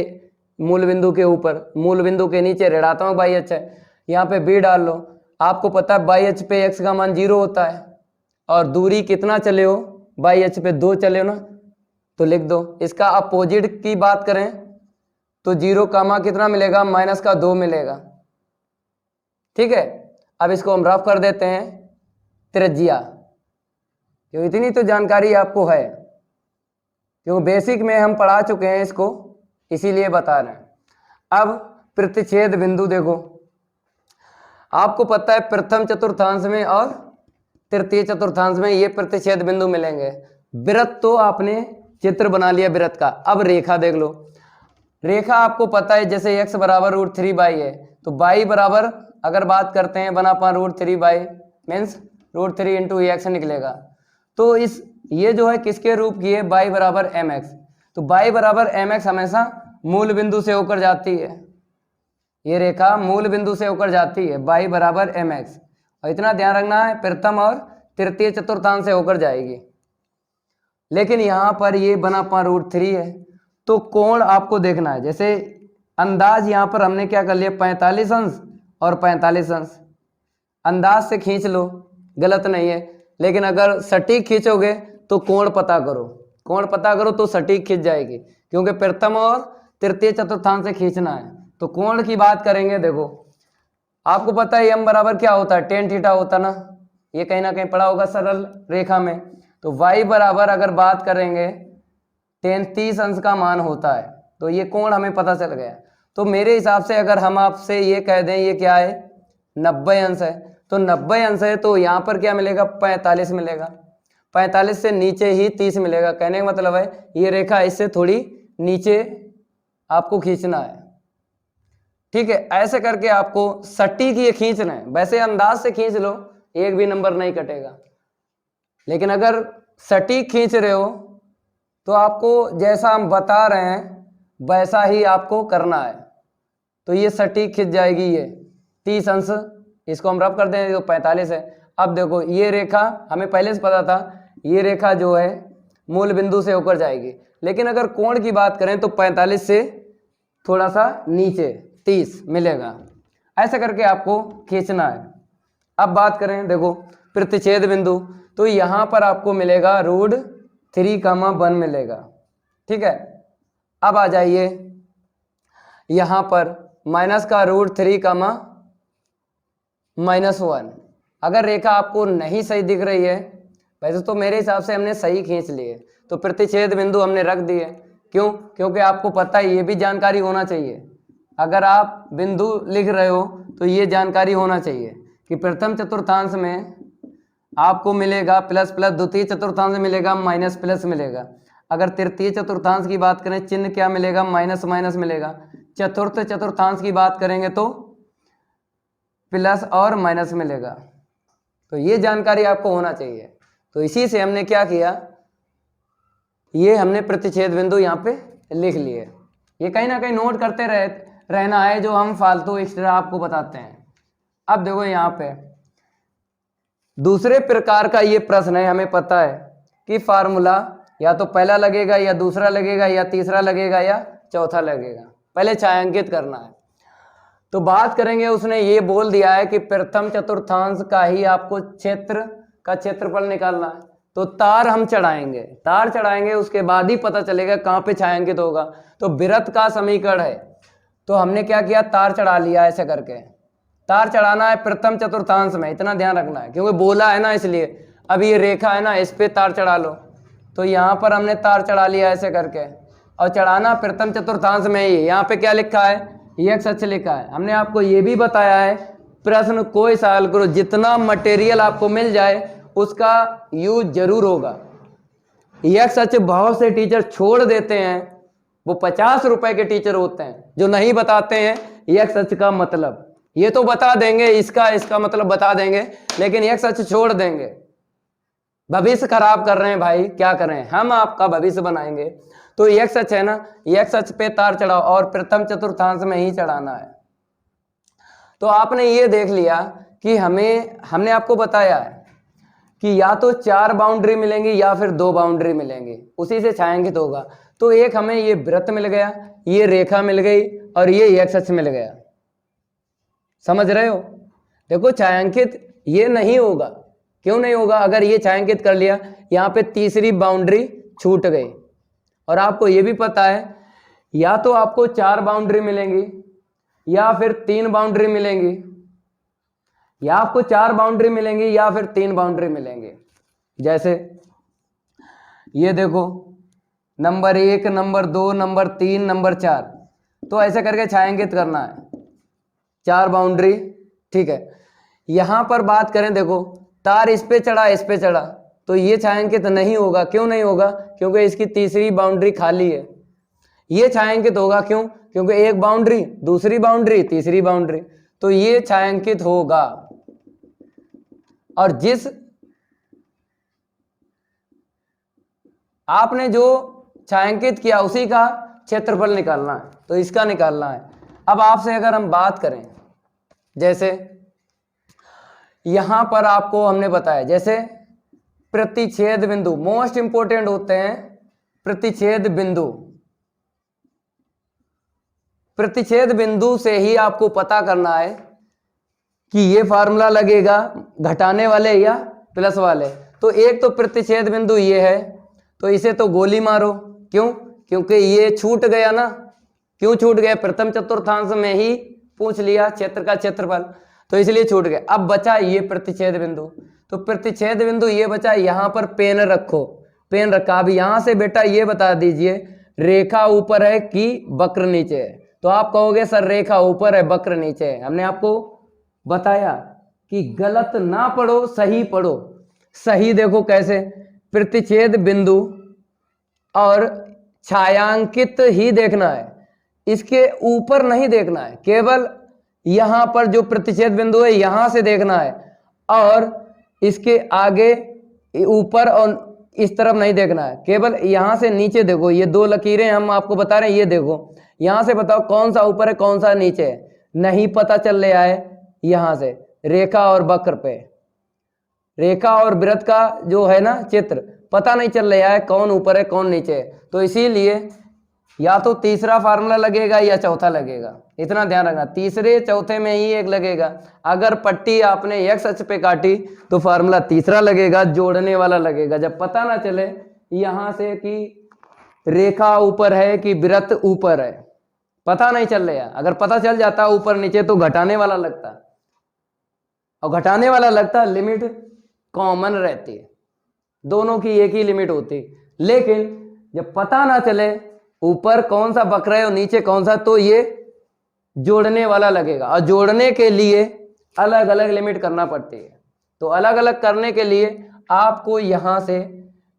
मूल बिंदु के ऊपर, मूल बिंदु के नीचे ऋणात्मक बाई अक्ष है। यहाँ पे बी डाल लो। आपको पता है बाई अक्ष पे x का मान 0 होता है, और दूरी कितना चले हो, बाई अक्ष पे 2 चले हो ना, तो लिख दो। इसका अपोजिट की बात करें तो 0 का मान कितना मिलेगा, -2 मिलेगा। ठीक है, अब इसको हम रफ कर देते हैं त्रिज्या, क्योंकि इतनी तो जानकारी आपको है, क्योंकि बेसिक में हम पढ़ा चुके हैं इसको, इसीलिए बता रहे हैं। अब प्रतिच्छेद बिंदु देखो, आपको पता है प्रथम चतुर्थांश में और तृतीय चतुर्थांश में ये प्रतिच्छेद बिंदु मिलेंगे। वृत्त तो आपने चित्र बना लिया वृत्त का, अब रेखा देख लो। रेखा आपको पता है जैसे x बराबर √3 है, तो y बराबर अगर बात करते हैं 1/√3 मीन्स √3 इंटू एक्स निकलेगा। तो इस ये जो है किसके रूप की है, y बराबर mx। तो y बराबर mx हमेशा मूल बिंदु से होकर जाती है, ये रेखा मूल बिंदु से होकर जाती है, y बराबर mx। और इतना ध्यान रखना है प्रथम और तृतीय चतुर्थांश से होकर जाएगी। लेकिन यहाँ पर ये 1/√3 है, तो कोण आपको देखना है। जैसे अंदाज यहाँ पर हमने क्या कर लिया, 45 अंश और 45 अंश। अंदाज से खींच लो, गलत नहीं है, लेकिन अगर सटीक खींचोगे तो कोण पता करो, कोण पता करो तो सटीक खींच जाएगी, क्योंकि प्रथम और तृतीय चतुर्थांश से खींचना है। तो कोण की बात करेंगे, देखो आपको पता है m बराबर क्या होता है, tan थीटा होता ना, ये कहीं ना कहीं पढ़ा होगा सरल रेखा में। तो y बराबर अगर बात करेंगे tan 30 अंश का मान होता है, तो ये कोण हमें पता चल गया। तो मेरे हिसाब से अगर हम आपसे ये कह दें ये क्या है, 90 अंश है, तो 90 अंश है, तो यहाँ पर क्या मिलेगा, 45 मिलेगा। 45 से नीचे ही 30 मिलेगा। कहने का मतलब है ये रेखा इससे थोड़ी नीचे आपको खींचना है। ठीक है, ऐसे करके आपको सटीक ये खींचना है। वैसे अंदाज से खींच लो, एक भी नंबर नहीं कटेगा, लेकिन अगर सटीक खींच रहे हो तो आपको जैसा हम बता रहे हैं वैसा ही आपको करना है। तो ये सटीक खिंच जाएगी, ये 30 अंश, इसको हम रफ कर दें तो 45 है। अब देखो ये रेखा हमें पहले से पता था, ये रेखा जो है मूल बिंदु से होकर जाएगी, लेकिन अगर कोण की बात करें तो 45 से थोड़ा सा नीचे 30 मिलेगा। ऐसे करके आपको खींचना है। अब बात करें देखो प्रतिच्छेद बिंदु, तो यहाँ पर आपको मिलेगा √3, 1 मिलेगा। ठीक है, अब आ जाइए यहाँ पर माइनस का √3, -1। अगर रेखा आपको नहीं सही दिख रही है, वैसे तो मेरे हिसाब से हमने सही खींच लिए, तो प्रतिच्छेद बिंदु हमने रख दिए। क्यों? क्योंकि आपको पता है ये भी जानकारी होना चाहिए। अगर आप बिंदु लिख रहे हो तो ये जानकारी होना चाहिए कि प्रथम चतुर्थांश में आपको मिलेगा प्लस प्लस, द्वितीय चतुर्थांश में मिलेगा माइनस प्लस मिलेगा। अगर तृतीय चतुर्थांश की बात करें चिन्ह क्या मिलेगा, माइनस माइनस मिलेगा। चतुर्थ चतुर्थांश की बात करेंगे तो प्लस और माइनस मिलेगा। तो ये जानकारी आपको होना चाहिए। तो इसी से हमने क्या किया, ये हमने प्रतिच्छेद बिंदु यहाँ पे लिख लिए। ये कहीं ना कहीं नोट करते रहना है, जो हम फालतू एक्स्ट्रा आपको बताते हैं। अब देखो यहाँ पे दूसरे प्रकार का ये प्रश्न है। हमें पता है कि फार्मूला या तो पहला लगेगा या दूसरा लगेगा या तीसरा लगेगा या चौथा लगेगा, पहले छायांकित करना है। तो बात करेंगे, उसने ये बोल दिया है कि प्रथम चतुर्थांश का ही आपको क्षेत्र का क्षेत्रफल निकालना है। तो तार हम चढ़ाएंगे, तार चढ़ाएंगे, उसके बाद ही पता चलेगा कहाँ पे छायांकित होगा। तो वृत्त का समीकरण है, तो हमने क्या किया, तार चढ़ा लिया ऐसे करके। तार चढ़ाना है प्रथम चतुर्थांश में, इतना ध्यान रखना है क्योंकि बोला है ना, इसलिए। अब ये रेखा है ना, इस पे तार चढ़ा लो। तो यहाँ पर हमने तार चढ़ा लिया ऐसे करके, और चढ़ाना प्रथम चतुर्थांश में ही। यहाँ पे क्या लिखा है, एक्स अक्ष लिखा है। हमने आपको ये भी बताया है, प्रश्न कोई सवाल करो, जितना मटेरियल आपको मिल जाए उसका यूज जरूर होगा। एक्स अक्ष बहुत से टीचर छोड़ देते हैं, वो 50 रुपए के टीचर होते हैं जो नहीं बताते हैं एक्स अक्ष का मतलब। ये तो बता देंगे, इसका मतलब बता देंगे, लेकिन एक्स अक्ष छोड़ देंगे। भविष्य खराब कर रहे हैं भाई, क्या करें, हम आपका भविष्य बनाएंगे। तो एक्स अक्ष है ना, एक्स अक्ष पे तार चढ़ाओ और प्रथम चतुर्थांश में ही चढ़ाना है। तो आपने ये देख लिया कि हमने आपको बताया है कि या तो 4 बाउंड्री मिलेंगी या फिर 2 बाउंड्री मिलेंगी, उसी से छायांकित होगा। तो एक हमें ये वृत्त मिल गया, ये रेखा मिल गई, और ये एक्स अक्ष मिल गया। समझ रहे हो? देखो छायांकित ये नहीं होगा, क्यों नहीं होगा, अगर ये छायांकित कर लिया, यहाँ पे तीसरी बाउंड्री छूट गई। और आपको ये भी पता है, या तो आपको 4 बाउंड्री मिलेंगी या फिर 3 बाउंड्री मिलेंगी, या आपको 4 बाउंड्री मिलेंगी या फिर 3 बाउंड्री मिलेंगे। जैसे ये देखो, नंबर 1, नंबर 2, नंबर 3, नंबर 4, तो ऐसे करके छायांकित करना है 4 बाउंड्री, ठीक है। यहां पर बात करें, देखो तार इस पे चढ़ा, इस पे चढ़ा, तो ये छायांकित नहीं होगा। क्यों नहीं होगा? क्योंकि इसकी तीसरी बाउंड्री खाली है। ये छायांकित होगा, क्यों? क्योंकि एक बाउंड्री, दूसरी बाउंड्री, तीसरी बाउंड्री, तो ये छायांकित होगा। और जिस आपने जो छायांकित किया उसी का क्षेत्रफल निकालना है, तो इसका निकालना है। अब आपसे अगर हम बात करें, जैसे यहां पर आपको हमने बताया, जैसे प्रतिच्छेद बिंदु मोस्ट इंपोर्टेंट होते हैं। प्रतिच्छेद बिंदु, प्रतिच्छेद बिंदु से ही आपको पता करना है कि ये फार्मूला लगेगा घटाने वाले या प्लस वाले। तो एक तो प्रतिच्छेद बिंदु ये है, तो इसे तो गोली मारो। क्यों? क्योंकि ये छूट गया ना। क्यों छूट गया? प्रथम चतुर्थांश में ही पूछ लिया क्षेत्र का क्षेत्रफल, तो इसलिए छूट गया। अब बचा ये प्रतिच्छेद बिंदु, तो प्रतिच्छेद बिंदु ये बचा। यहां पर पेन रखो, पेन रखा। अब यहां से बेटा ये बता दीजिए, रेखा ऊपर है कि वक्र नीचे है? तो आप कहोगे सर रेखा ऊपर है, वक्र नीचे है। हमने आपको बताया कि गलत ना पढ़ो, सही पढ़ो। सही देखो कैसे, प्रतिच्छेद बिंदु और छायांकित ही देखना है, इसके ऊपर नहीं देखना है। केवल यहां पर जो प्रतिच्छेद बिंदु है यहां से देखना है, और इसके आगे ऊपर और इस तरफ नहीं देखना है। केवल यहां से नीचे देखो, ये 2 लकीरें हम आपको बता रहे हैं, ये देखो, यहां से बताओ कौन सा ऊपर है कौन सा नीचे है। नहीं पता चल रहा है, यहां से रेखा और वक्र पे, रेखा और वृत्त का जो है ना चित्र, पता नहीं चल रहा है कौन ऊपर है कौन नीचे है। तो इसीलिए या तो तीसरा फार्मूला लगेगा या चौथा लगेगा, इतना ध्यान रखना। तीसरे चौथे में ही एक लगेगा। अगर पट्टी आपने एक्स अक्ष पे काटी तो फार्मूला तीसरा लगेगा, जोड़ने वाला लगेगा। जब पता ना चले यहां से कि रेखा ऊपर है कि वृत्त ऊपर है, पता नहीं चल रहा। अगर पता चल जाता ऊपर नीचे तो घटाने वाला लगता, और घटाने वाला लगता लिमिट कॉमन रहती है, दोनों की एक ही लिमिट होती। लेकिन जब पता ना चले ऊपर कौन सा वक्र है और नीचे कौन सा, तो ये जोड़ने वाला लगेगा। और जोड़ने के लिए अलग अलग लिमिट करना पड़ती है। तो अलग अलग करने के लिए आपको यहां से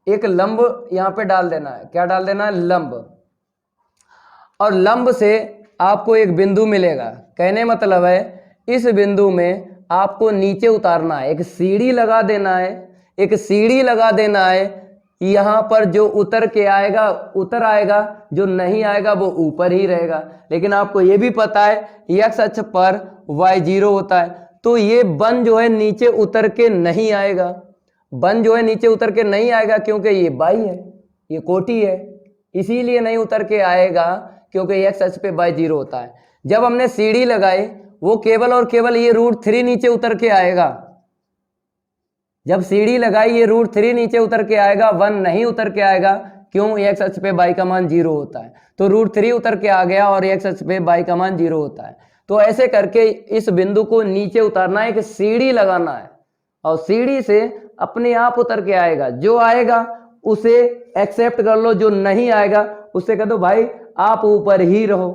एक लंब यहां पे डाल देना है। क्या डाल देना है? लंब। और लंब से आपको एक बिंदु मिलेगा। कहने मतलब है इस बिंदु में आपको नीचे उतारना है, एक सीढ़ी लगा देना है, एक सीढ़ी लगा देना है। यहां पर जो उतर के आएगा उतर आएगा, जो नहीं आएगा वो ऊपर ही रहेगा। लेकिन आपको ये भी पता है एक्स अक्ष पर y0 होता है, तो ये बन जो है नीचे उतर के नहीं आएगा। बन जो है नीचे उतर के नहीं आएगा क्योंकि ये y है, ये कोटि है, इसीलिए नहीं उतर के आएगा क्योंकि एक्स अक्ष पे y0 होता है। जब हमने सीढ़ी लगाई वो केवल और केवल ये √3 नीचे उतर के आएगा। जब सीढ़ी लगाई ये √3 नीचे उतर के आएगा, 1 नहीं उतर के आएगा। क्यों? एक्स अक्ष पे y का मान 0 होता है, तो √3 उतर के आ गया और एक्स अक्ष पे y का मान 0 होता है। तो ऐसे करके इस बिंदु को नीचे उतारना है, एक सीढ़ी लगाना है और सीढ़ी से अपने आप उतर के आएगा। जो आएगा उसे एक्सेप्ट कर लो, जो नहीं आएगा उससे कह दो भाई आप ऊपर ही रहो।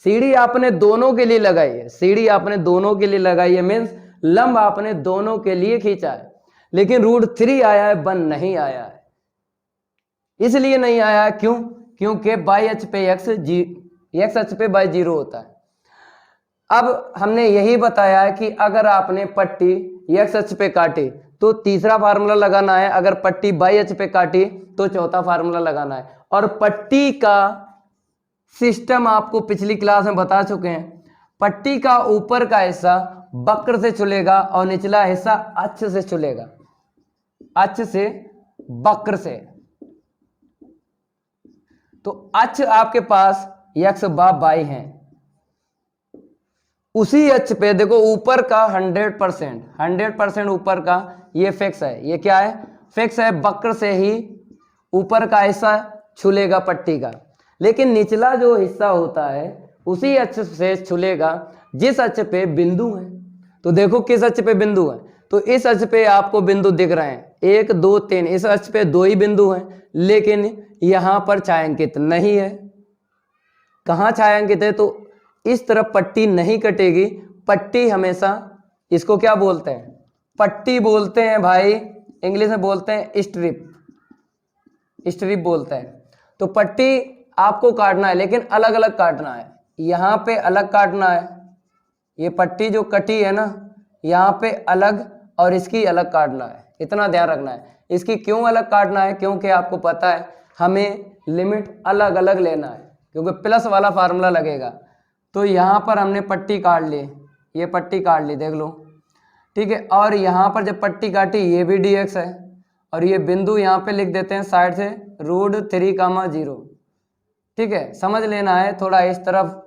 सीढ़ी आपने दोनों के लिए लगाई है, सीढ़ी आपने दोनों के लिए लगाई है, मीन्स लंब आपने दोनों के लिए खींचा है, लेकिन √3 आया है, 1 नहीं आया है। इसलिए नहीं आया, क्यों? क्योंकि y अक्ष पे x अक्ष पे y 0 होता है। अब हमने यही बताया है कि अगर आपने पट्टी x अक्ष पे काटी तो तीसरा फार्मूला लगाना है, अगर पट्टी y अक्ष पे काटी तो चौथा फार्मूला लगाना है। और पट्टी का सिस्टम आपको पिछली क्लास में बता चुके हैं। पट्टी का ऊपर का हिस्सा वक्र से चलेगा और निचला हिस्सा अक्ष से चलेगा, अक्ष से वक्र से। तो अक्ष आपके पास x y है, उसी अक्ष पे देखो ऊपर का 100% ऊपर का ये फिक्स है। ये क्या है? फिक्स है, वक्र से ही ऊपर का हिस्सा छूलेगा पट्टी का, लेकिन निचला जो हिस्सा होता है उसी अक्ष से छूलेगा जिस अक्ष पे बिंदु है। तो देखो किस अक्ष पे बिंदु है, तो इस अक्ष पे आपको बिंदु दिख रहे हैं 1 2 3, इस अक्ष पे 2 ही बिंदु हैं, लेकिन यहां पर छायांकित नहीं है। कहां छायांकित है? तो इस तरफ पट्टी नहीं कटेगी। पट्टी हमेशा इसको क्या बोलते हैं? पट्टी बोलते हैं भाई, इंग्लिश में बोलते हैं स्ट्रिप, स्ट्रिप बोलते हैं। तो पट्टी आपको काटना है, लेकिन अलग अलग काटना है। यहाँ पे अलग काटना है, ये पट्टी जो कटी है ना यहाँ पे अलग और इसकी अलग काटना है, इतना ध्यान रखना है। इसकी क्यों अलग काटना है? क्योंकि आपको पता है हमें लिमिट अलग अलग लेना है, क्योंकि प्लस वाला फार्मूला लगेगा। तो यहाँ पर हमने पट्टी काट ली, ये पट्टी काट ली, देख लो, ठीक है। और यहाँ पर जब पट्टी काटी ये भी dx है, और ये बिंदु यहाँ पे लिख देते हैं साइड से √3, 0, ठीक है। समझ लेना है थोड़ा इस तरफ,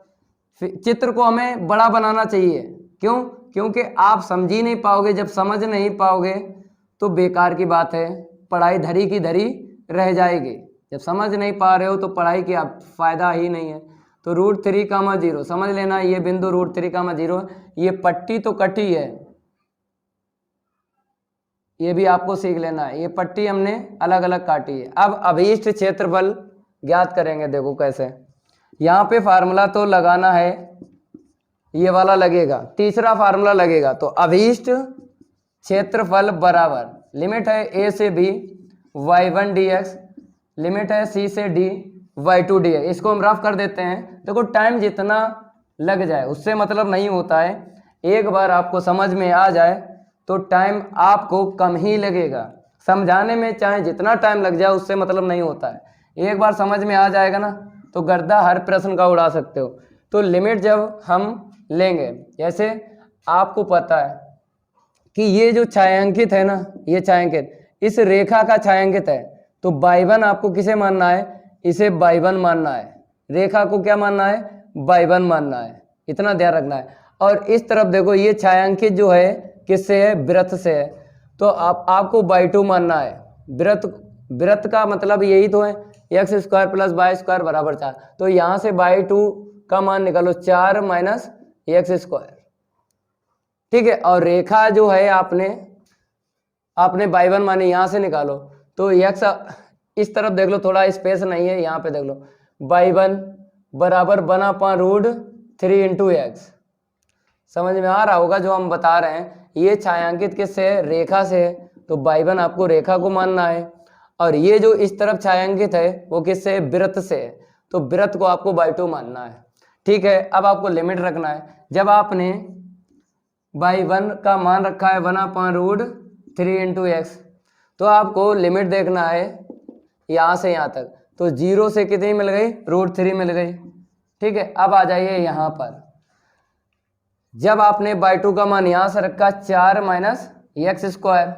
चित्र को हमें बड़ा बनाना चाहिए। क्यों? क्योंकि आप समझ ही नहीं पाओगे। जब समझ नहीं पाओगे तो बेकार की बात है, पढ़ाई धरी की धरी रह जाएगी। जब समझ नहीं पा रहे हो तो पढ़ाई की फायदा ही नहीं है। तो √3, 0 समझ लेना, ये बिंदु √3, 0, ये पट्टी तो कटी है, ये भी आपको सीख लेना है। ये पट्टी हमने अलग अलग काटी है। अब अभीष्ट क्षेत्रफल ज्ञात करेंगे, देखो कैसे। यहाँ पे फार्मूला तो लगाना है, ये वाला लगेगा, तीसरा फार्मूला लगेगा। तो अभीष्ट क्षेत्रफल बराबर लिमिट है a से b y1 dx, लिमिट है c से d y2 dx। इसको हम रफ कर देते हैं। देखो टाइम जितना लग जाए उससे मतलब नहीं होता है, एक बार आपको समझ में आ जाए तो टाइम आपको कम ही लगेगा। समझाने में चाहे जितना टाइम लग जाए उससे मतलब नहीं होता है। एक बार समझ में आ जाएगा ना तो गर्दा हर प्रश्न का उड़ा सकते हो। तो लिमिट जब हम लेंगे, जैसे आपको पता है कि ये जो छायांकित है ना, ये छायांकित इस रेखा का छायांकित है, तो y1 आपको किसे मानना है? इसे y1 मानना है। रेखा को क्या मानना है? y1 मानना है, इतना ध्यान रखना है। और इस तरफ देखो ये छायांकित जो है किससे है? वृत्त से है, तो आपको y2 मानना है। वृत्त का मतलब यही तो है, x² + y² बराबर 4। तो यहाँ से y2 का मान निकालो, 4 - x², ठीक है। और रेखा जो है आपने y1 माने, यहाँ से निकालो। तो x इस तरफ देख लो, थोड़ा स्पेस नहीं है, यहाँ पे देख लो, y1 बराबर 1/√3 × x। समझ में आ रहा होगा जो हम बता रहे हैं। ये छायांकित किससे है? रेखा से है, तो y1 आपको रेखा को मानना है। और ये जो इस तरफ छायांकित है वो किससे है? वृत्त से है, तो वृत्त को आपको y2 मानना है, ठीक है। अब आपको लिमिट रखना है। जब आपने y1 का मान रखा है 1/√3 × x, तो आपको लिमिट देखना है यहाँ से यहाँ तक। तो 0 से कितनी मिल गई? √3 मिल गई, ठीक है। अब आ जाइए यहाँ पर, जब आपने y2 का मान यहाँ से रखा 4 - x²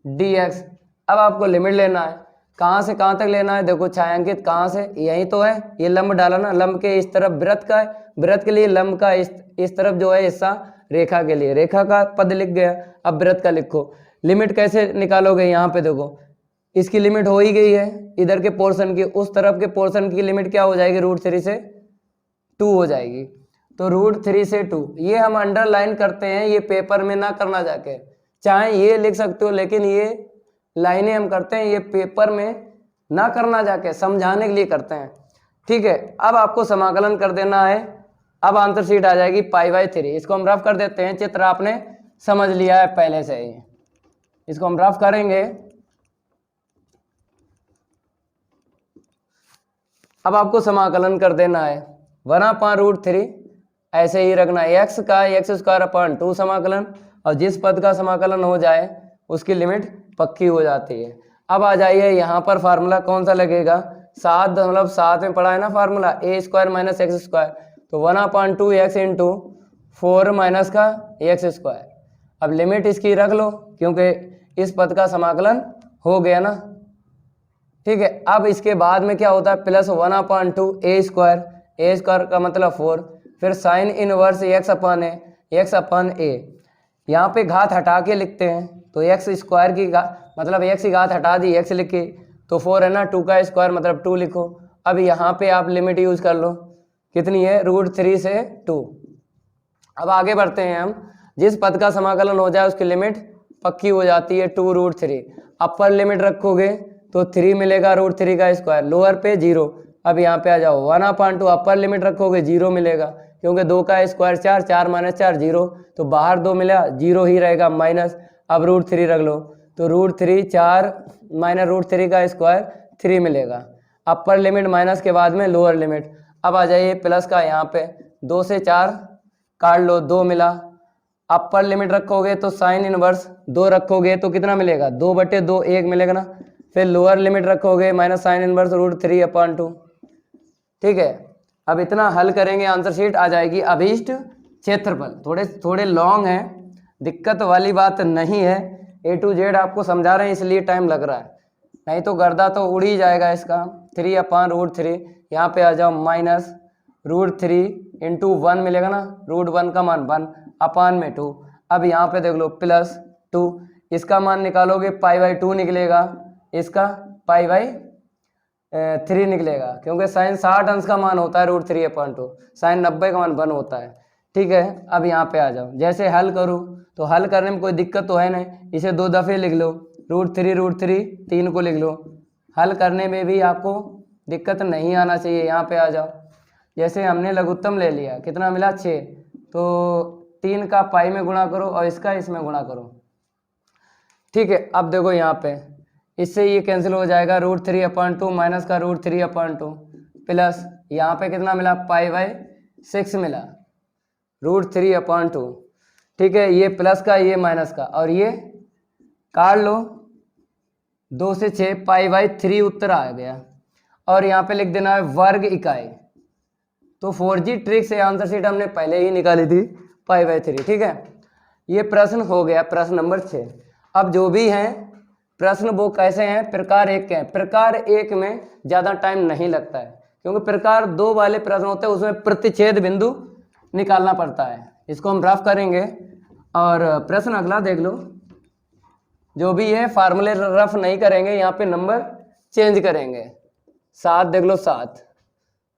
dx। अब आपको लिमिट लेना है, कहाँ से कहाँ तक लेना है? देखो छायांकित कहाँ से, यही तो है, ये लंब डाला ना, लंब के इस तरफ वृत्त का है, वृत्त के लिए लंब का इस तरफ जो है हिस्सा रेखा के लिए, रेखा का पद लिख गया। अब वृत्त का लिखो, लिमिट कैसे निकालोगे, यहाँ पे देखो इसकी लिमिट हो ही गई है, इधर के पोर्शन की, उस तरफ के पोर्शन की लिमिट क्या हो जाएगी, √3 से 2 हो जाएगी। तो √3 से 2 ये हम अंडरलाइन करते हैं, ये पेपर में ना करना जाके, चाहे ये लिख सकते हो, लेकिन ये लाइनें हम करते हैं ये पेपर में ना करना जाके, समझाने के लिए करते हैं। ठीक है, अब आपको समाकलन कर देना है। अब आंसर शीट आ जाएगी π/3। इसको हम रफ कर देते हैं, चित्र आपने समझ लिया है पहले से ही, इसको हम रफ करेंगे। अब आपको समाकलन कर देना है 1/√3, ऐसे ही रखना है, x का x² समाकलन, और जिस पद का समाकलन हो जाए उसकी लिमिट पक्की हो जाती है। अब आ जाइए यहाँ पर फार्मूला कौन सा लगेगा, 7 में पढ़ा है ना फार्मूला, a² - x², तो 1/2x × 4 - का x²। अब लिमिट इसकी रख लो, क्योंकि इस पद का समाकलन हो गया ना। ठीक है, अब इसके बाद में क्या होता है, +1/2a² का मतलब 4, फिर साइन इनवर्स x/a, यहाँ पे घात हटा के लिखते हैं, तो x² की मतलब x की घात हटा दी, x लिखी, तो 4 है ना, 2 का स्क्वायर मतलब 2 लिखो। अब यहाँ पे आप लिमिट यूज कर लो, कितनी है, √3 से 2। अब आगे बढ़ते हैं हम, जिस पद का समाकलन हो जाए उसकी लिमिट पक्की हो जाती है 2√3। अपर लिमिट रखोगे तो 3 मिलेगा, √3 का स्क्वायर, लोअर पे 0। अब यहाँ पे आ जाओ, 1/2 अपर लिमिट रखोगे 0 मिलेगा, क्योंकि 2 का स्क्वायर 4, 4 - 4 0, तो बाहर 2 मिला, 0 ही रहेगा, माइनस। अब √3 रख लो, तो √3 4 - √3 का स्क्वायर 3 मिलेगा। अपर लिमिट माइनस के बाद में लोअर लिमिट। अब आ जाइए प्लस का, यहाँ पे 2 से 4 काट लो, 2 मिला। अपर लिमिट रखोगे तो साइन इनवर्स 2 रखोगे तो कितना मिलेगा, 2/2 1 मिलेगा ना। फिर लोअर लिमिट रखोगे माइनस साइन इनवर्स √3/2। ठीक है, अब इतना हल करेंगे, आंसर शीट आ जाएगी। अभीष्ट क्षेत्रफल थोड़े लॉन्ग है, दिक्कत वाली बात नहीं है, A to Z आपको समझा रहे हैं इसलिए टाइम लग रहा है, नहीं तो गर्दा तो उड़ ही जाएगा इसका। 3/√3, यहाँ पे आ जाओ माइनस √3 × 1 मिलेगा ना, √1 का मान 1/2। अब यहाँ पे देख लो +2, इसका मान निकालोगे π/2 निकलेगा, इसका π/3 निकलेगा, क्योंकि साइन 60 अंश का मान होता है √3/2, साइन 90 का मान 1 होता है। ठीक है, अब यहाँ पे आ जाओ, जैसे हल करूँ तो हल करने में कोई दिक्कत तो है नहीं, इसे 2 दफ़े लिख लो, √3 3 को लिख लो, हल करने में भी आपको दिक्कत नहीं आना चाहिए। यहाँ पे आ जाओ, जैसे हमने लघुत्तम ले लिया, कितना मिला 6, तो 3 का पाई में गुणा करो और इसका इसमें गुणा करो। ठीक है, अब देखो यहाँ पे इससे ये कैंसिल हो जाएगा, √3/2 माइनस का √3/2 प्लस यहाँ पे कितना मिला, π/6 मिला, √3/2। ठीक है, ये प्लस का ये माइनस का, और ये काट लो, 2 से 6 π/3 उत्तर आ गया, और यहाँ पे लिख देना है वर्ग इकाई। तो 4G ट्रिक से आंसर शीट हमने पहले ही निकाली थी π/3। ठीक है, ये प्रश्न हो गया, प्रश्न नंबर 6। अब जो भी हैं प्रश्न वो कैसे हैं, प्रकार 1 के हैं। प्रकार 1 में ज़्यादा टाइम नहीं लगता है, क्योंकि प्रकार 2 वाले प्रश्न होते हैं उसमें प्रतिच्छेद बिंदु निकालना पड़ता है। इसको हम रफ करेंगे, और प्रश्न अगला देख लो, जो भी है फार्मूले रफ नहीं करेंगे, यहाँ पे नंबर चेंज करेंगे। 7 देख लो, 7।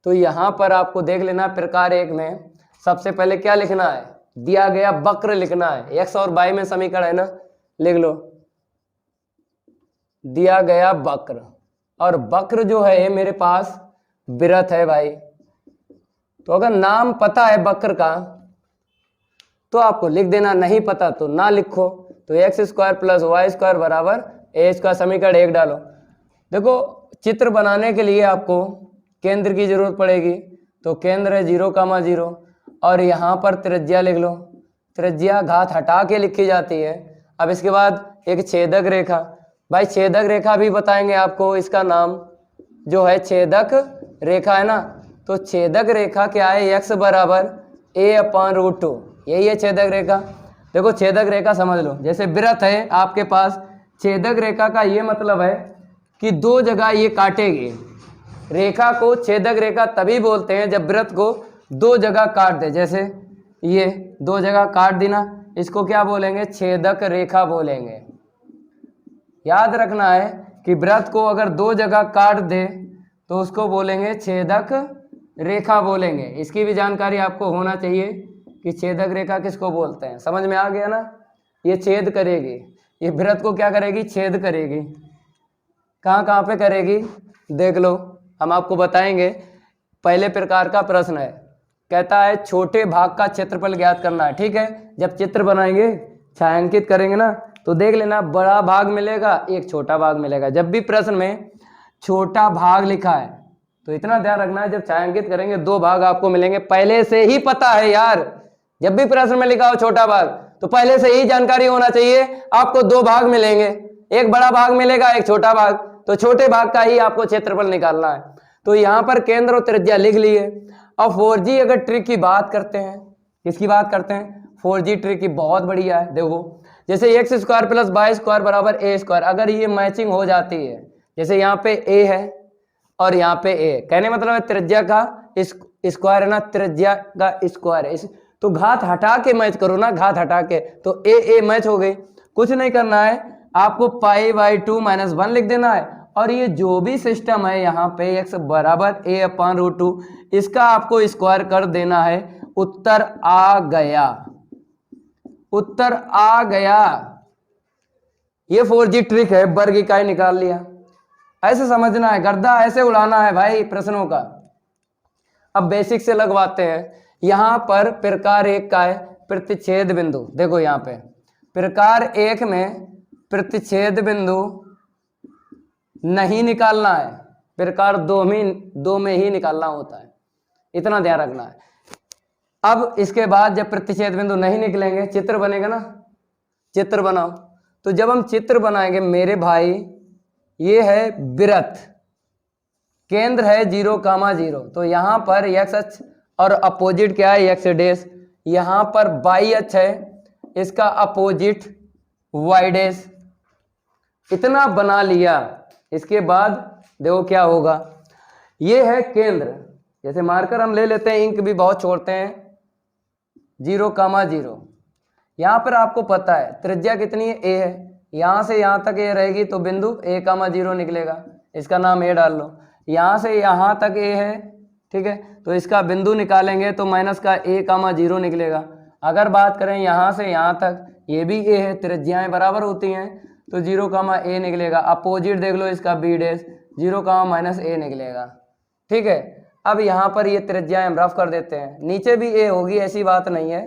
तो यहाँ पर आपको देख लेना, प्रकार 1 में सबसे पहले क्या लिखना है, दिया गया वक्र लिखना है, x और y में समीकरण है ना, लिख लो दिया गया वक्र, और वक्र जो है मेरे पास वृत्त है भाई। तो अगर नाम पता है वक्र का तो आपको लिख देना, नहीं पता तो ना लिखो। तो x² + y² बराबर a², समीकरण 1 डालो। देखो चित्र बनाने के लिए आपको केंद्र की जरूरत पड़ेगी, तो केंद्र है 0,0, और यहाँ पर त्रिज्या लिख लो, त्रिज्या घात हटा के लिखी जाती है। अब इसके बाद एक छेदक रेखा, भाई छेदक रेखा भी बताएंगे आपको, इसका नाम जो है छेदक रेखा है ना। तो छेदक रेखा क्या है, x बराबर a/√2, यही है छेदक रेखा। देखो छेदक रेखा समझ लो, जैसे वृत्त है आपके पास, छेदक रेखा का ये मतलब है कि 2 जगह ये काटेगी। रेखा को छेदक रेखा तभी बोलते हैं जब वृत्त को 2 जगह काट दे, जैसे ये 2 जगह काट दी ना, इसको क्या बोलेंगे, छेदक रेखा बोलेंगे। याद रखना है कि वृत्त को अगर दो जगह काट दे तो उसको बोलेंगे छेदक रेखा बोलेंगे। इसकी भी जानकारी आपको होना चाहिए कि छेदक रेखा किसको बोलते हैं। समझ में आ गया ना? ये छेद करेगी, ये वृत्त को क्या करेगी? छेद करेगी। कहाँ कहाँ पे करेगी देख लो, हम आपको बताएंगे। पहले प्रकार का प्रश्न है, कहता है छोटे भाग का क्षेत्रफल ज्ञात करना है। ठीक है, जब चित्र बनाएंगे छायांकित करेंगे ना तो देख लेना, बड़ा भाग मिलेगा, एक छोटा भाग मिलेगा। जब भी प्रश्न में छोटा भाग लिखा है तो इतना ध्यान रखना है, जब छायांकित करेंगे दो भाग आपको मिलेंगे। पहले से ही पता है यार, जब भी प्रश्न में लिखा हो छोटा भाग तो पहले से ही जानकारी होना चाहिए आपको दो भाग मिलेंगे, एक बड़ा भाग मिलेगा, एक छोटा भाग। तो छोटे भाग का ही आपको क्षेत्रफल निकालना है। तो यहाँ पर केंद्र और त्रिज्या लिख लिए। अब 4G अगर ट्रिक की बात करते हैं, किसकी बात करते हैं? 4G ट्रिक की, बहुत बढ़िया है। देखो जैसे x square plus Y square बराबर ए स्क्वायर, अगर ये मैचिंग हो जाती है, जैसे यहाँ पे a है और यहाँ पे a, कहने मतलब है त्रिज्या का स्क्वायर है ना, त्रिज्या का स्क्वायर है, तो घात हटा के मैच करो ना, घात हटा के, तो a मैच हो गई। कुछ नहीं करना है आपको, π/2 - 1 लिख देना है। और ये जो भी सिस्टम है यहाँ पे x बराबर a/√2, इसका आपको स्क्वायर कर देना है। उत्तर आ गया, उत्तर आ गया। ये 4G ट्रिक है, वर्ग इकाई निकाल लिया। ऐसे समझना है, गर्दा ऐसे उड़ाना है भाई प्रश्नों का। अब बेसिक से लगवाते हैं। यहां पर प्रकार 1 का है प्रतिच्छेद बिंदु। देखो यहाँ पे प्रकार 1 में प्रतिच्छेद बिंदु नहीं निकालना है, प्रकार 2 में ही निकालना होता है, इतना ध्यान रखना है। अब इसके बाद जब प्रतिच्छेद बिंदु नहीं निकलेंगे, चित्र बनेगा ना, चित्र बनाओ। तो जब हम चित्र बनाएंगे मेरे भाई, ये है वृत्त, केंद्र है 0,0, तो यहां पर x अक्ष और अपोजिट क्या है? x dash. यहां पर y अक्ष है, इसका अपोजिट y डैश। इतना बना लिया। इसके बाद देखो क्या होगा, ये है केंद्र। जैसे मार्कर हम ले लेते हैं, इंक भी बहुत छोड़ते हैं, 0,0। यहाँ पर आपको पता है त्रिज्या कितनी है? a है। यहाँ से यहाँ तक a रहेगी तो बिंदु a,0 निकलेगा, इसका नाम a डाल लो। यहाँ से यहाँ तक a है, ठीक है, तो इसका बिंदु निकालेंगे तो माइनस का a,0 निकलेगा। अगर बात करें यहाँ से यहाँ तक, ये भी a है, त्रिज्याएं बराबर होती हैं, तो 0,a निकलेगा। अपोजिट देख लो इसका b डैश, 0,-a निकलेगा। ठीक है, अब यहाँ पर ये त्रिज्याएं हम रफ कर देते हैं। नीचे भी a होगी, ऐसी बात नहीं है,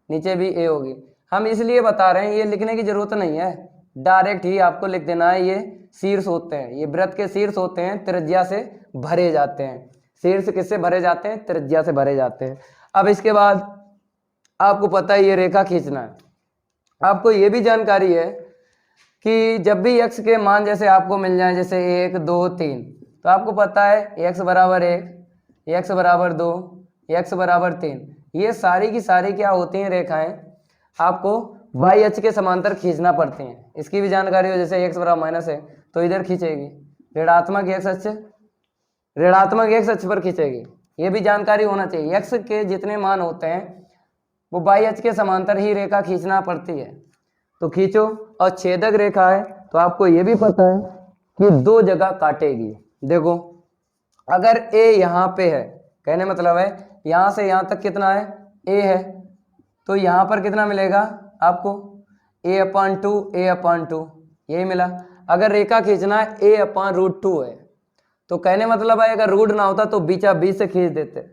नीचे भी a होगी। हम इसलिए बता रहे हैं, ये लिखने की जरूरत नहीं है, डायरेक्ट ही आपको लिख देना है। ये शीर्ष होते हैं, ये वृत्त के शीर्ष होते हैं, त्रिज्या से भरे जाते हैं। शीर्ष किससे भरे जाते हैं? त्रिज्या से भरे जाते हैं। अब इसके बाद आपको पता है ये रेखा खींचना है। आपको ये भी जानकारी है कि जब भी x के मान जैसे आपको मिल जाए, जैसे 1, 2, 3, तो आपको पता है x बराबर 1, x बराबर 2, x बराबर 3, ये सारी की सारी क्या होती हैं? रेखाएं आपको y अक्ष के समांतर खींचना पड़ती हैं। इसकी भी जानकारी हो, जैसे x बराबर माइनस है तो इधर खींचेगी, ऋणात्मक x अक्ष, ऋणात्मक x अक्ष पर खींचेगी। ये भी जानकारी होना चाहिए, x के जितने मान होते हैं वो y अक्ष के समांतर ही रेखा खींचना पड़ती है। तो खींचो। और छेदक रेखा है तो आपको ये भी पता है कि दो जगह काटेगी। देखो अगर a यहाँ पे है, कहने मतलब है यहाँ से यहाँ तक कितना है? a है, तो यहाँ पर कितना मिलेगा आपको? a/2 यही मिला। अगर रेखा खींचना है a/√2 है, तो कहने मतलब है अगर रूट ना होता तो बीचा बीच से खींच देते,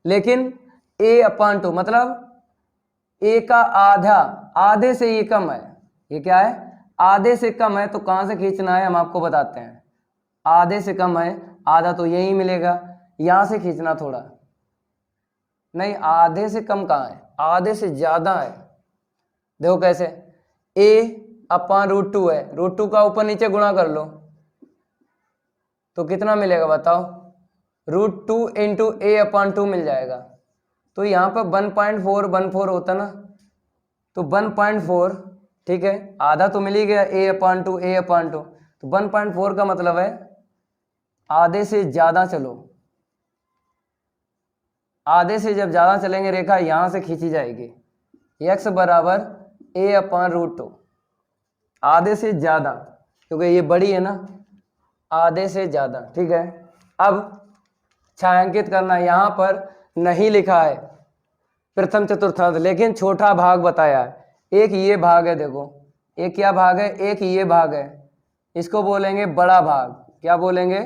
लेकिन a/2 मतलब a का आधा, आधे से ये कम है। ये क्या है? आधे से कम है, तो कहाँ से खींचना है हम आपको बताते हैं। आधे से कम है, आधा तो यही मिलेगा, यहाँ से खींचना थोड़ा, नहीं आधे से कम कहाँ है? आधे से ज्यादा है। देखो कैसे, a/√2 है, √2 का ऊपर नीचे गुणा कर लो तो कितना मिलेगा बताओ? √2 × a/2 मिल जाएगा। तो यहाँ पर 1.414 होता ना, तो 1.4, ठीक है, आधा तो मिल ही गया, a/2 तो 1.4 का मतलब है आधे से ज्यादा चलो। आधे से जब ज्यादा चलेंगे रेखा यहां से खींची जाएगी। x बराबर a/√2, आधे से ज्यादा। क्योंकि ये बड़ी है ना, आधे से ज़्यादा। ठीक है, अब छायांकित करना, यहाँ पर नहीं लिखा है प्रथम चतुर्थांश, लेकिन छोटा भाग बताया है। एक ये भाग है, देखो एक क्या भाग है, एक ये भाग है, इसको बोलेंगे बड़ा भाग। क्या बोलेंगे?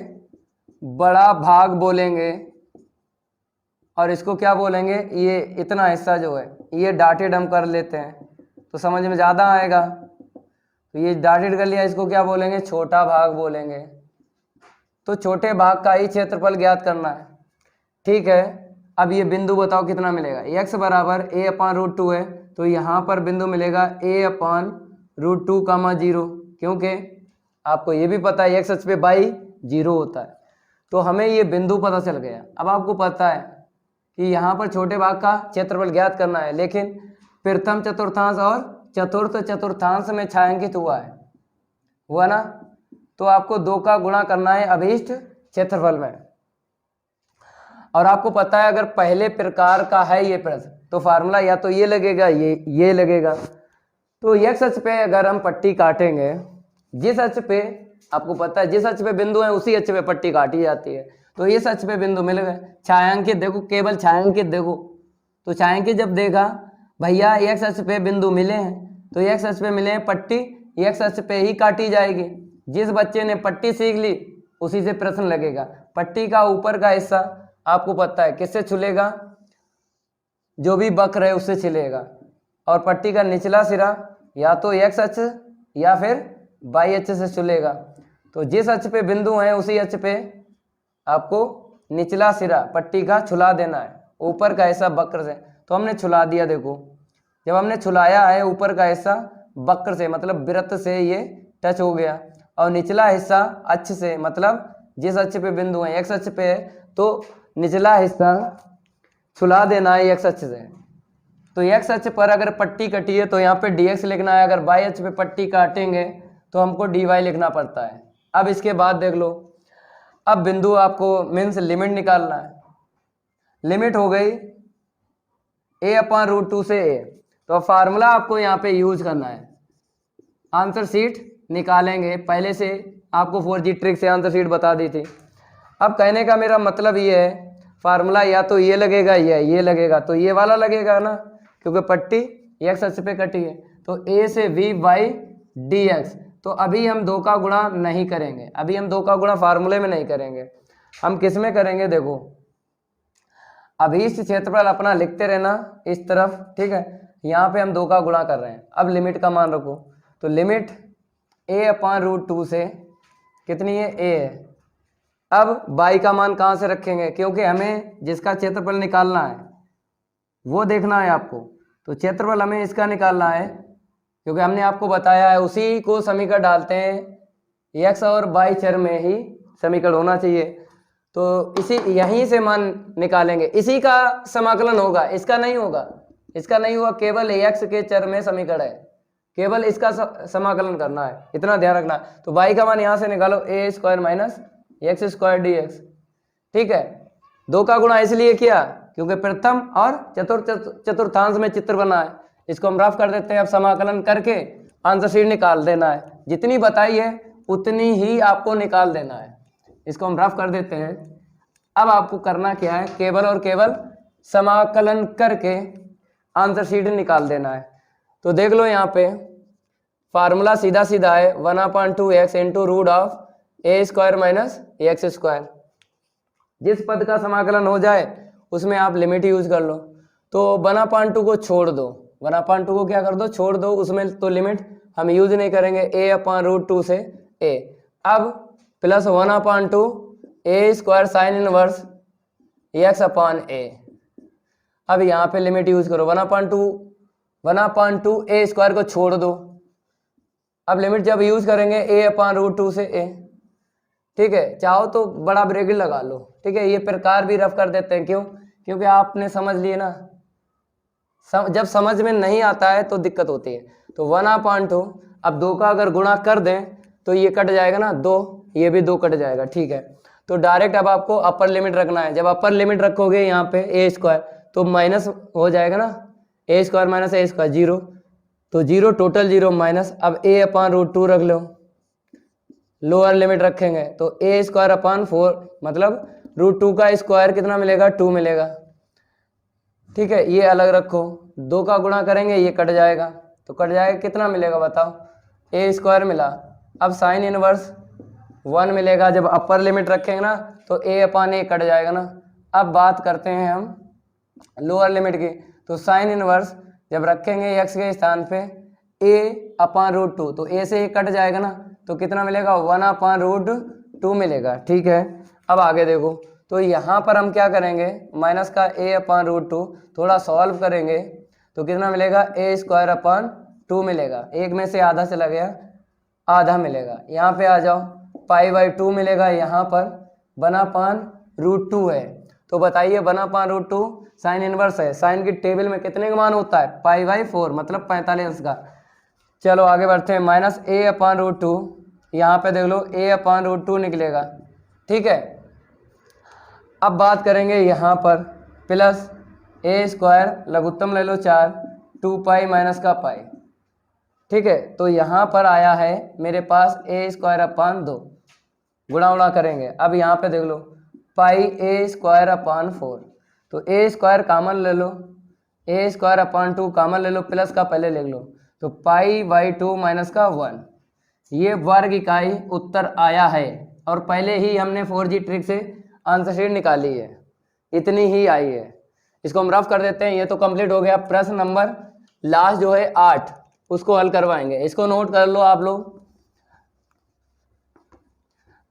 बड़ा भाग बोलेंगे। और इसको क्या बोलेंगे? ये इतना हिस्सा जो है ये डॉटेड हम कर लेते हैं तो समझ में ज़्यादा आएगा। तो ये डॉटेड कर लिया, इसको क्या बोलेंगे? छोटा भाग बोलेंगे। तो छोटे भाग का ही क्षेत्रफल ज्ञात करना है। ठीक है, अब ये बिंदु बताओ कितना मिलेगा। x बराबर a/√2 है, तो यहाँ पर बिंदु मिलेगा a/√2, 0, क्योंकि आपको ये भी पता है x अक्ष पे y 0 होता है। तो हमें ये बिंदु पता चल गया। अब आपको पता है कि यहाँ पर छोटे भाग का क्षेत्रफल ज्ञात करना है, लेकिन प्रथम चतुर्थांश और चतुर्थ चतुर्थांश में छायांकित हुआ ना, तो आपको 2 का गुणा करना है अभीष्ट क्षेत्रफल में। और आपको पता है अगर पहले प्रकार का है ये प्रश्न तो फार्मूला या तो ये लगेगा, ये लगेगा। तो x अक्ष पे अगर हम पट्टी काटेंगे, जिस अक्ष पे आपको पता है जिस अक्ष पे बिंदु है उसी अक्ष पे पट्टी काटी जाती है। तो इस अक्ष पे बिंदु मिल गए, छायांकित देखो, केवल छायांकित देखो। तो छायांकित जब देखा भैया x अक्ष पे बिंदु मिले हैं, तो x अक्ष पे मिले हैं, पट्टी x अक्ष पे ही काटी जाएगी। जिस बच्चे ने पट्टी सीख ली उसी से प्रश्न लगेगा। पट्टी का ऊपर का हिस्सा आपको पता है किससे छुलेगा? जो भी वक्र है उससे छिलेगा। और पट्टी का निचला सिरा या तो x अक्ष या फिर y अक्ष से छुलेगा। तो जिस अक्ष पे बिंदु है उसी अक्ष पे आपको निचला सिरा पट्टी का छुला देना है, ऊपर का हिस्सा वक्र से। तो हमने छुला दिया, देखो जब हमने छुलाया है ऊपर का हिस्सा वक्र से मतलब वृत्त से ये टच हो गया, और निचला हिस्सा अक्ष से मतलब जिस अक्ष पे बिंदु है x अक्ष पे है तो निचला हिस्सा छुला देना है x अक्ष से। तो x अक्ष पर अगर पट्टी कटी है तो यहाँ पे dx लिखना है, अगर y अक्ष पे पट्टी काटेंगे तो हमको dy लिखना पड़ता है। अब इसके बाद देख लो, अब बिंदु आपको मीन्स लिमिट निकालना है। लिमिट हो गई a/√2 से a, तो फार्मूला आपको यहाँ पे यूज करना है। आंसर शीट निकालेंगे, पहले से आपको 4G ट्रिक से आंसर शीट बता दी थी। अब कहने का मेरा मतलब ये है, फार्मूला या तो ये लगेगा या ये लगेगा, तो ये वाला लगेगा ना, क्योंकि पट्टी x अक्ष पे कटी है। तो a से v बाई dx, तो अभी हम 2 का गुणा नहीं करेंगे, अभी हम 2 का गुणा फार्मूले में नहीं करेंगे, हम किस में करेंगे? देखो अभीष्ट क्षेत्रफल अपना लिखते रहना इस तरफ, ठीक है। यहाँ पे हम 2 का गुणा कर रहे हैं। अब लिमिट का मान रखो, तो लिमिट a/√2 से कितनी है? a है। अब y का मान कहाँ से रखेंगे? क्योंकि हमें जिसका क्षेत्रफल निकालना है वो देखना है आपको, तो क्षेत्रफल हमें इसका निकालना है, क्योंकि हमने आपको बताया है उसी को समीकरण डालते हैं, x और y चर में ही समीकरण होना चाहिए। तो इसी यहीं से मान निकालेंगे, इसी का समाकलन होगा, इसका नहीं होगा, इसका नहीं हुआ, केवल x के चर में समीकरण है, केवल इसका समाकलन करना है, इतना ध्यान रखना है। तो y का मान यहाँ से निकालो, a² माइनस x² dx, ठीक है। 2 का गुणा इसलिए किया क्योंकि प्रथम और चतुर्थांश में चित्र बना है। इसको हम रफ कर देते हैं। अब समाकलन करके आंसर शीट निकाल देना है, जितनी बताई है उतनी ही आपको निकाल देना है। इसको हम रफ कर देते हैं। अब आपको करना क्या है? केवल और केवल समाकलन करके आंसर शीट निकाल देना है। तो देख लो यहाँ पे फार्मूला सीधा सीधा है 1/2x into root of a² minus x²। जिस पद का समाकलन हो जाए उसमें आप लिमिट यूज कर लो। तो 1/2 को छोड़ दो, 1/2 को क्या कर दो? छोड़ दो, उसमें तो लिमिट हम यूज नहीं करेंगे, a/√2 से a। अब plus 1/2 a² sine inverse x/a। अब यहाँ पे लिमिट यूज करो, 1/2 a² को छोड़ दो। अब लिमिट जब यूज करेंगे a/√2 से a, ठीक है। चाहो तो बड़ा ब्रैकेट लगा लो, ठीक है। ये प्रकार भी रफ कर देते हैं, क्यों? क्योंकि आपने समझ लिए ना, जब समझ में नहीं आता है तो दिक्कत होती है। तो 1/2, अब 2 का अगर गुणा कर दें तो ये कट जाएगा ना 2, ये भी 2 कट जाएगा, ठीक है। तो डायरेक्ट अब आपको अपर लिमिट रखना है। जब अपर लिमिट रखोगे यहाँ पे a² तो माइनस हो जाएगा ना, a² माइनस a², 0, तो 0 टोटल 0 माइनस। अब a/√2 रख लो, लोअर लिमिट रखेंगे तो ए स्क्वायर अपॉन 4 मतलब √2 का स्क्वायर कितना मिलेगा 2 मिलेगा। ठीक है, ये अलग रखो, 2 का गुणा करेंगे ये कट जाएगा, तो कट जाएगा कितना मिलेगा बताओ, ए स्क्वायर मिला। अब साइन इनवर्स 1 मिलेगा, जब अपर लिमिट रखेंगे ना तो ए अपॉन ए कट जाएगा ना। अब बात करते हैं हम लोअर लिमिट की, तो साइन इनवर्स जब रखेंगे x के स्थान पे a अपॉन √2 तो a से a कट जाएगा ना, तो कितना मिलेगा 1 अपॉन √2 मिलेगा। ठीक है, अब आगे देखो, तो यहाँ पर हम क्या करेंगे, माइनस का a अपॉन √2 थोड़ा सॉल्व करेंगे तो कितना मिलेगा a स्क्वायर अपॉन 2 मिलेगा, एक में से आधा चला गया, आधा मिलेगा। यहाँ पे आ जाओ, π/2 मिलेगा, यहाँ पर 1 अपॉन √2 है, तो बताइए 1 अपॉन √2 साइन इनवर्स है, साइन की टेबल में कितने का मान होता है π/4 मतलब 45 का। चलो आगे बढ़ते हैं, माइनस a अपॉन √2, यहाँ पे देख लो a अपॉन √2 निकलेगा। ठीक है, अब बात करेंगे यहाँ पर प्लस a स्क्वायर लघुत्तम ले लो 4 2π माइनस का पाई। ठीक है, तो यहाँ पर आया है मेरे पास a स्क्वायर अपॉन 2, गुणा उड़ा करेंगे। अब यहाँ पे देख लो πa स्क्वायर अपॉन 4, तो a स्क्वायर कॉमन ले लो, a स्क्वायर अपॉन 2 कॉमन ले लो, प्लस का पहले लिख लो, तो π/2 माइनस का 1, ये वर्ग इकाई उत्तर आया है। और पहले ही हमने 4G ट्रिक से आंसर शीट निकाली है, इतनी ही आई है। इसको हम रफ कर देते हैं, ये तो कंप्लीट हो गया। प्रश्न नंबर लास्ट जो है 8 उसको हल करवाएंगे, इसको नोट कर लो आप लोग।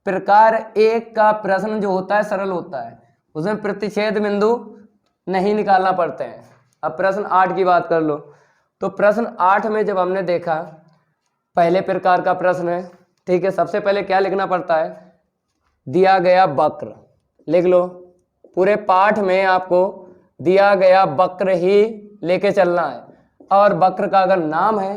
प्रकार 1 का प्रश्न जो होता है सरल होता है, उसमें प्रतिच्छेद बिंदु नहीं निकालना पड़ते हैं। अब प्रश्न 8 की बात कर लो, तो प्रश्न 8 में जब हमने देखा पहले प्रकार का प्रश्न है। ठीक है, सबसे पहले क्या लिखना पड़ता है, दिया गया वक्र लिख लो, पूरे पाठ में आपको दिया गया वक्र ही लेके चलना है, और वक्र का अगर नाम है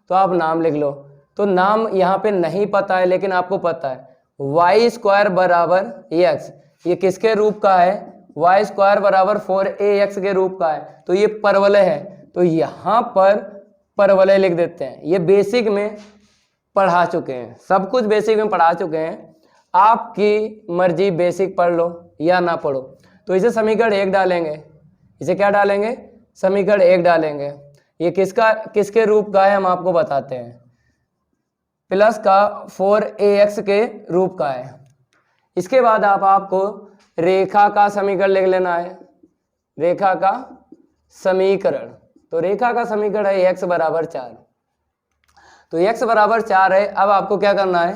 तो आप नाम लिख लो। तो नाम यहाँ पे नहीं पता है लेकिन आपको पता है y स्क्वायर बराबर x, ये किसके रूप का है, y स्क्वायर बराबर 4ax के रूप का है, तो ये परवलय है, तो यहाँ पर परवलय लिख देते हैं। ये बेसिक में पढ़ा चुके हैं, सब कुछ बेसिक में पढ़ा चुके हैं, आपकी मर्जी बेसिक पढ़ लो या ना पढ़ो। तो इसे समीकरण 1 डालेंगे, इसे क्या डालेंगे, समीकरण 1 डालेंगे। ये किसके रूप का है हम आपको बताते हैं, प्लस का 4ax के रूप का है। इसके बाद आपको रेखा का समीकरण लिख लेना है, रेखा का समीकरण, तो रेखा का समीकरण है x बराबर 4, तो x बराबर 4 है। अब आपको क्या करना है,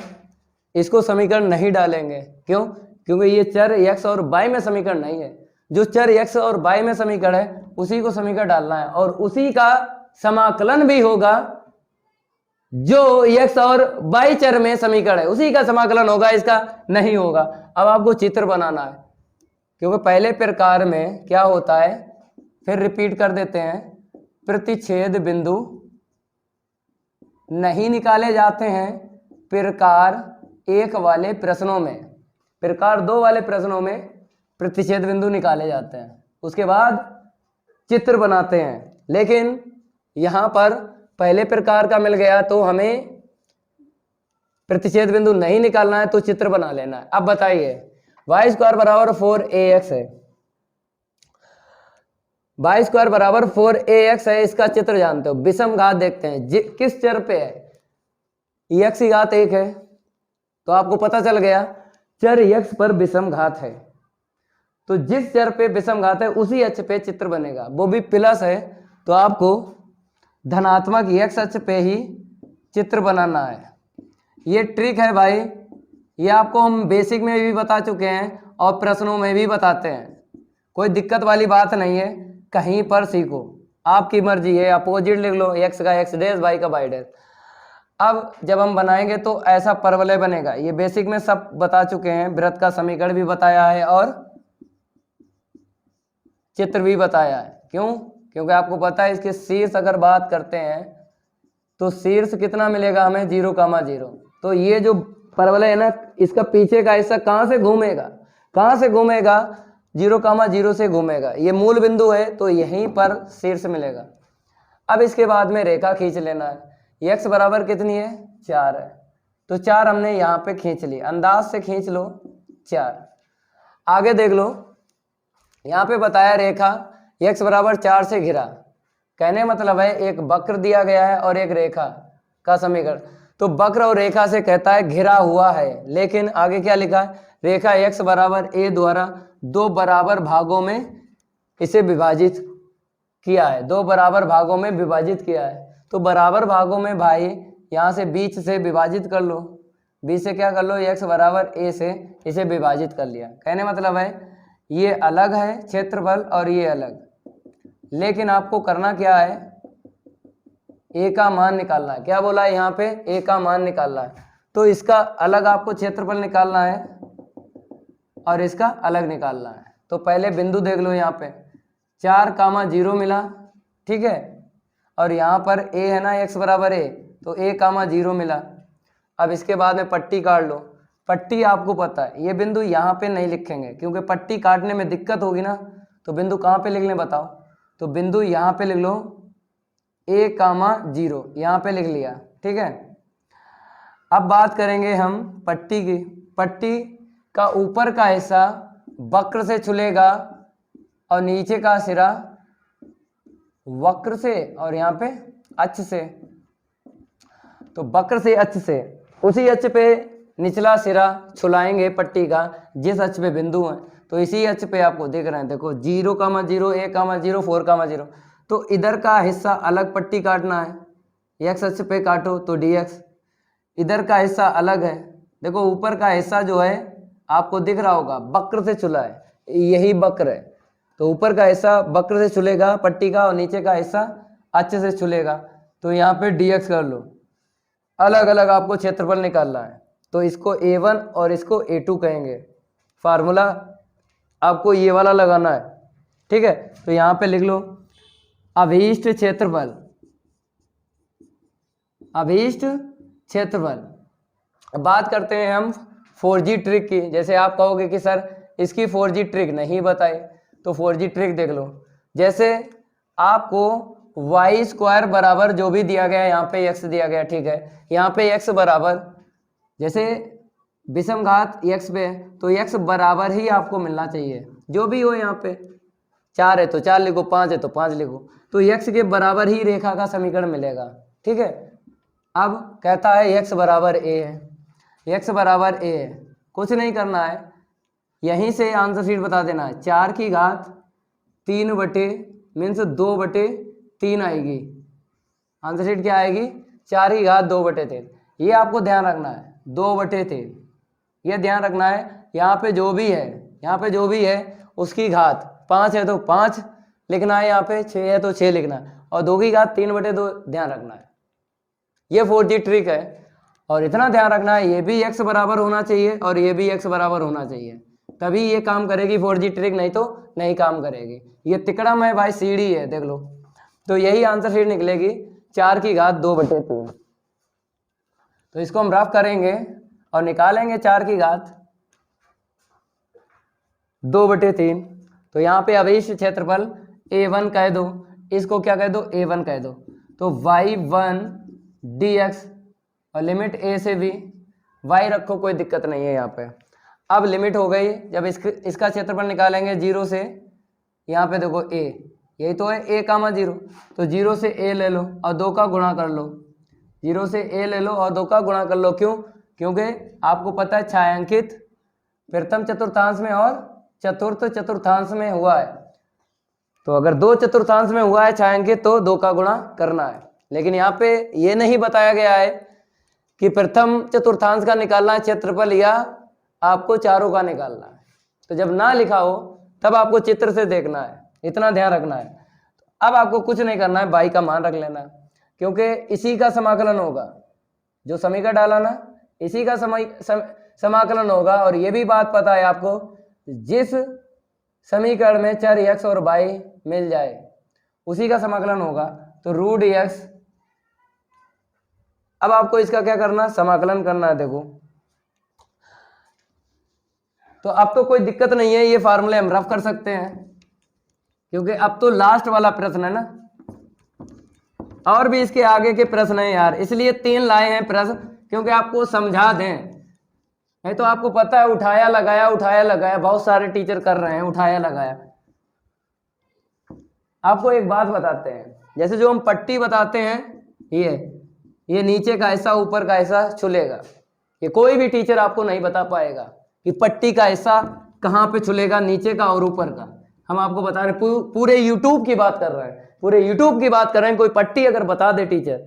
इसको समीकरण नहीं डालेंगे, क्यों, क्योंकि ये चर x और y में समीकरण नहीं है, जो चर x और y में समीकरण है उसी को समीकरण डालना है, और उसी का समाकलन भी होगा जो x और y चर में समीकरण है उसी का समाकलन होगा, इसका नहीं होगा। अब आपको चित्र बनाना है, क्योंकि पहले प्रकार में क्या होता है, फिर रिपीट कर देते हैं, प्रतिच्छेद बिंदु नहीं निकाले जाते हैं प्रकार 1 वाले प्रश्नों में, प्रकार 2 वाले प्रश्नों में प्रतिच्छेद बिंदु निकाले जाते हैं, उसके बाद चित्र बनाते हैं। लेकिन यहाँ पर पहले प्रकार का मिल गया तो हमें प्रतिच्छेद बिंदु नहीं निकालना है, तो चित्र बना लेना है। अब बताइए y स्क्वायर बराबर 4ax है, y स्क्वायर बराबर 4ax है, इसका चित्र जानते हो, विषम घात देखते हैं किस चर पे है, x की घात 1 है, तो आपको पता चल गया चर x पर विषम घात है, तो जिस चर पे विषम घात है उसी अक्ष पे चित्र बनेगा, वो भी प्लस है, तो आपको धनात्मक x अक्ष पे ही चित्र बनाना है। ये ट्रिक है भाई, ये आपको हम बेसिक में भी बता चुके हैं और प्रश्नों में भी बताते हैं, कोई दिक्कत वाली बात नहीं है, कहीं पर सीखो, आपकी मर्जी है, अपोजिट लिख लो, x का x डैश y का y डैश। अब जब हम बनाएंगे तो ऐसा परवलय बनेगा, ये बेसिक में सब बता चुके हैं, वृत्त का समीकरण भी बताया है और चित्र भी बताया है। क्यों, क्योंकि आपको पता है इसके शीर्ष अगर बात करते हैं तो शीर्ष कितना मिलेगा हमें 0,0, तो ये जो परवलय है ना, इसका पीछे का हिस्सा कहाँ से घूमेगा, कहाँ से घूमेगा, 0,0 से घूमेगा, ये मूल बिंदु है, तो यहीं पर शीर्ष मिलेगा। अब इसके बाद में रेखा खींच लेना है, x बराबर कितनी है 4 है, तो 4 हमने यहाँ पे खींच ली, अंदाज से खींच लो 4। आगे देख लो, यहाँ पे बताया रेखा x बराबर 4 से घिरा। कहने मतलब है एक वक्र दिया गया है और एक रेखा का समीकरण। तो वक्र और रेखा से कहता है घिरा हुआ है, लेकिन आगे क्या लिखा है, रेखा x बराबर a द्वारा 2 बराबर भागों में इसे विभाजित किया है, 2 बराबर भागों में विभाजित किया है। तो बराबर भागों में भाई यहाँ से बीच से विभाजित कर लो, बीच से क्या कर लो, x बराबर a से इसे विभाजित कर लिया। कहने मतलब है ये अलग है क्षेत्रफल और ये अलग, लेकिन आपको करना क्या है, a का मान निकालना है। क्या बोला है यहाँ पे, a का मान निकालना है। तो इसका अलग आपको क्षेत्रफल निकालना है और इसका अलग निकालना है। तो पहले बिंदु देख लो, यहाँ पे 4,0 मिला, ठीक है, और यहाँ पर a है ना, x बराबर a, तो a,0 मिला। अब इसके बाद में पट्टी काट लो। पट्टी आपको पता है, ये बिंदु यहाँ पे नहीं लिखेंगे क्योंकि पट्टी काटने में दिक्कत होगी ना। तो बिंदु कहाँ पे लिख लें बताओ, तो बिंदु यहाँ पे लिख लो a,0, यहाँ पे लिख लिया, ठीक है। अब बात करेंगे हम पट्टी की। पट्टी का ऊपर का हिस्सा वक्र से छुलेगा और नीचे का सिरा वक्र से और यहाँ पे अक्ष से। तो वक्र से अक्ष से, उसी अक्ष पे निचला सिरा छुलाएंगे पट्टी का जिस अक्ष पे बिंदु है। तो इसी अक्ष पे आपको दिख रहे हैं, देखो 0,0, a,0, 4,0। तो इधर का हिस्सा अलग पट्टी काटना है, x अक्ष पे काटो तो dx। इधर का हिस्सा अलग है, देखो ऊपर का हिस्सा जो है आपको दिख रहा होगा वक्र से छुला है, यही वक्र है। तो ऊपर का हिस्सा वक्र से छुलेगा पट्टी का और नीचे का हिस्सा अक्ष से छुलेगा। तो यहाँ पे dx कर लो, अलग अलग आपको क्षेत्रफल निकालना है। तो इसको a1 और इसको a2 कहेंगे। फार्मूला आपको ये वाला लगाना है, ठीक है। तो यहाँ पे लिख लो अभीष्ट क्षेत्रफल, अभीष्ट क्षेत्रफल। अब बात करते हैं हम 4G ट्रिक की। जैसे आप कहोगे कि सर इसकी 4G ट्रिक नहीं बताई, तो 4G ट्रिक देख लो। जैसे आपको y² बराबर जो भी दिया गया, यहाँ पे x दिया गया, ठीक है। यहाँ पे x बराबर, जैसे विषम घात x पे है तो x बराबर ही आपको मिलना चाहिए, जो भी हो। यहाँ पे 4 है तो 4 लिखो, 5 है तो 5 लिखो। तो x के बराबर ही रेखा का समीकरण मिलेगा, ठीक है। अब कहता है x बराबर a है, x बराबर a है, कुछ नहीं करना है, यहीं से आंसर शीट बता देना है। 4 की घात 3 बटे मीन्स 2/3 आएगी। आंसर शीट क्या आएगी, 4 की घात 2/3। ये आपको ध्यान रखना है, 2/3, ये ध्यान रखना है। यहाँ पे जो भी है, यहाँ पे जो भी है उसकी घात 5 है तो 5 लिखना है, यहाँ पे 6 है तो 6 लिखना है, और 2 की घात 3/2 ध्यान रखना है। ये 4G ट्रिक है। और इतना ध्यान रखना है, ये भी x बराबर होना चाहिए और ये भी x बराबर होना चाहिए, तभी ये काम करेगी 4G ट्रिक, नहीं तो नहीं काम करेगी। ये तिकड़म है भाई, सीढ़ी है, देख लो। तो यही आंसर शीट निकलेगी, 4 की घात 2/3। तो इसको हम रफ करेंगे और निकालेंगे 4 की घात 2/3। तो यहाँ पे अभीष्ट क्षेत्रफल a1 कह दो, इसको क्या कह दो, a1 कह दो। तो y1 dx और लिमिट a से b, y रखो, कोई दिक्कत नहीं है यहाँ पे। अब लिमिट हो गई, जब इसका क्षेत्रफल निकालेंगे 0 से, यहाँ पे देखो a, यही तो है a,0। तो 0 से a ले लो और 2 का गुणा कर लो, 0 से a ले लो और 2 का गुणा कर लो। क्यों, क्योंकि आपको पता है छायांकित प्रथम चतुर्थांश में और चतुर्थ चतुर्थांश में हुआ है। तो अगर 2 चतुर्थांश में हुआ है छायांकित तो 2 का गुणा करना है। लेकिन यहाँ पे ये नहीं बताया गया है कि प्रथम चतुर्थांश का निकालना है क्षेत्रफल या आपको चारों का निकालना है। तो जब ना लिखा हो तब आपको चित्र से देखना है, इतना ध्यान रखना है। अब आपको कुछ नहीं करना है, y का मान रख लेना, क्योंकि इसी का समाकलन होगा, जो समीकरण डाला ना इसी का समाकलन होगा। और ये भी बात पता है आपको, जिस समीकरण में चर x और y मिल जाए उसी का समाकलन होगा। तो √x। अब आपको इसका क्या करना, समाकलन करना है। देखो तो अब तो कोई दिक्कत नहीं है, ये फार्मूले हम रफ कर सकते हैं, क्योंकि अब तो लास्ट वाला प्रश्न है ना। और भी इसके आगे के प्रश्न हैं यार, इसलिए 3 लाए हैं प्रश्न, क्योंकि आपको समझा दें। नहीं तो आपको पता है उठाया लगाया बहुत सारे टीचर कर रहे हैं, उठाया लगाया। आपको एक बात बताते हैं, जैसे जो हम पट्टी बताते हैं, ये नीचे का हिस्सा ऊपर का हिस्सा छुलेगा। ये कोई भी टीचर आपको नहीं बता पाएगा कि पट्टी का हिस्सा कहाँ पे छुलेगा, नीचे का और ऊपर का। हम आपको बता रहे हैं, पूरे यूट्यूब की बात कर रहे हैं, पूरे यूट्यूब की बात कर रहे हैं। कोई पट्टी अगर बता दे टीचर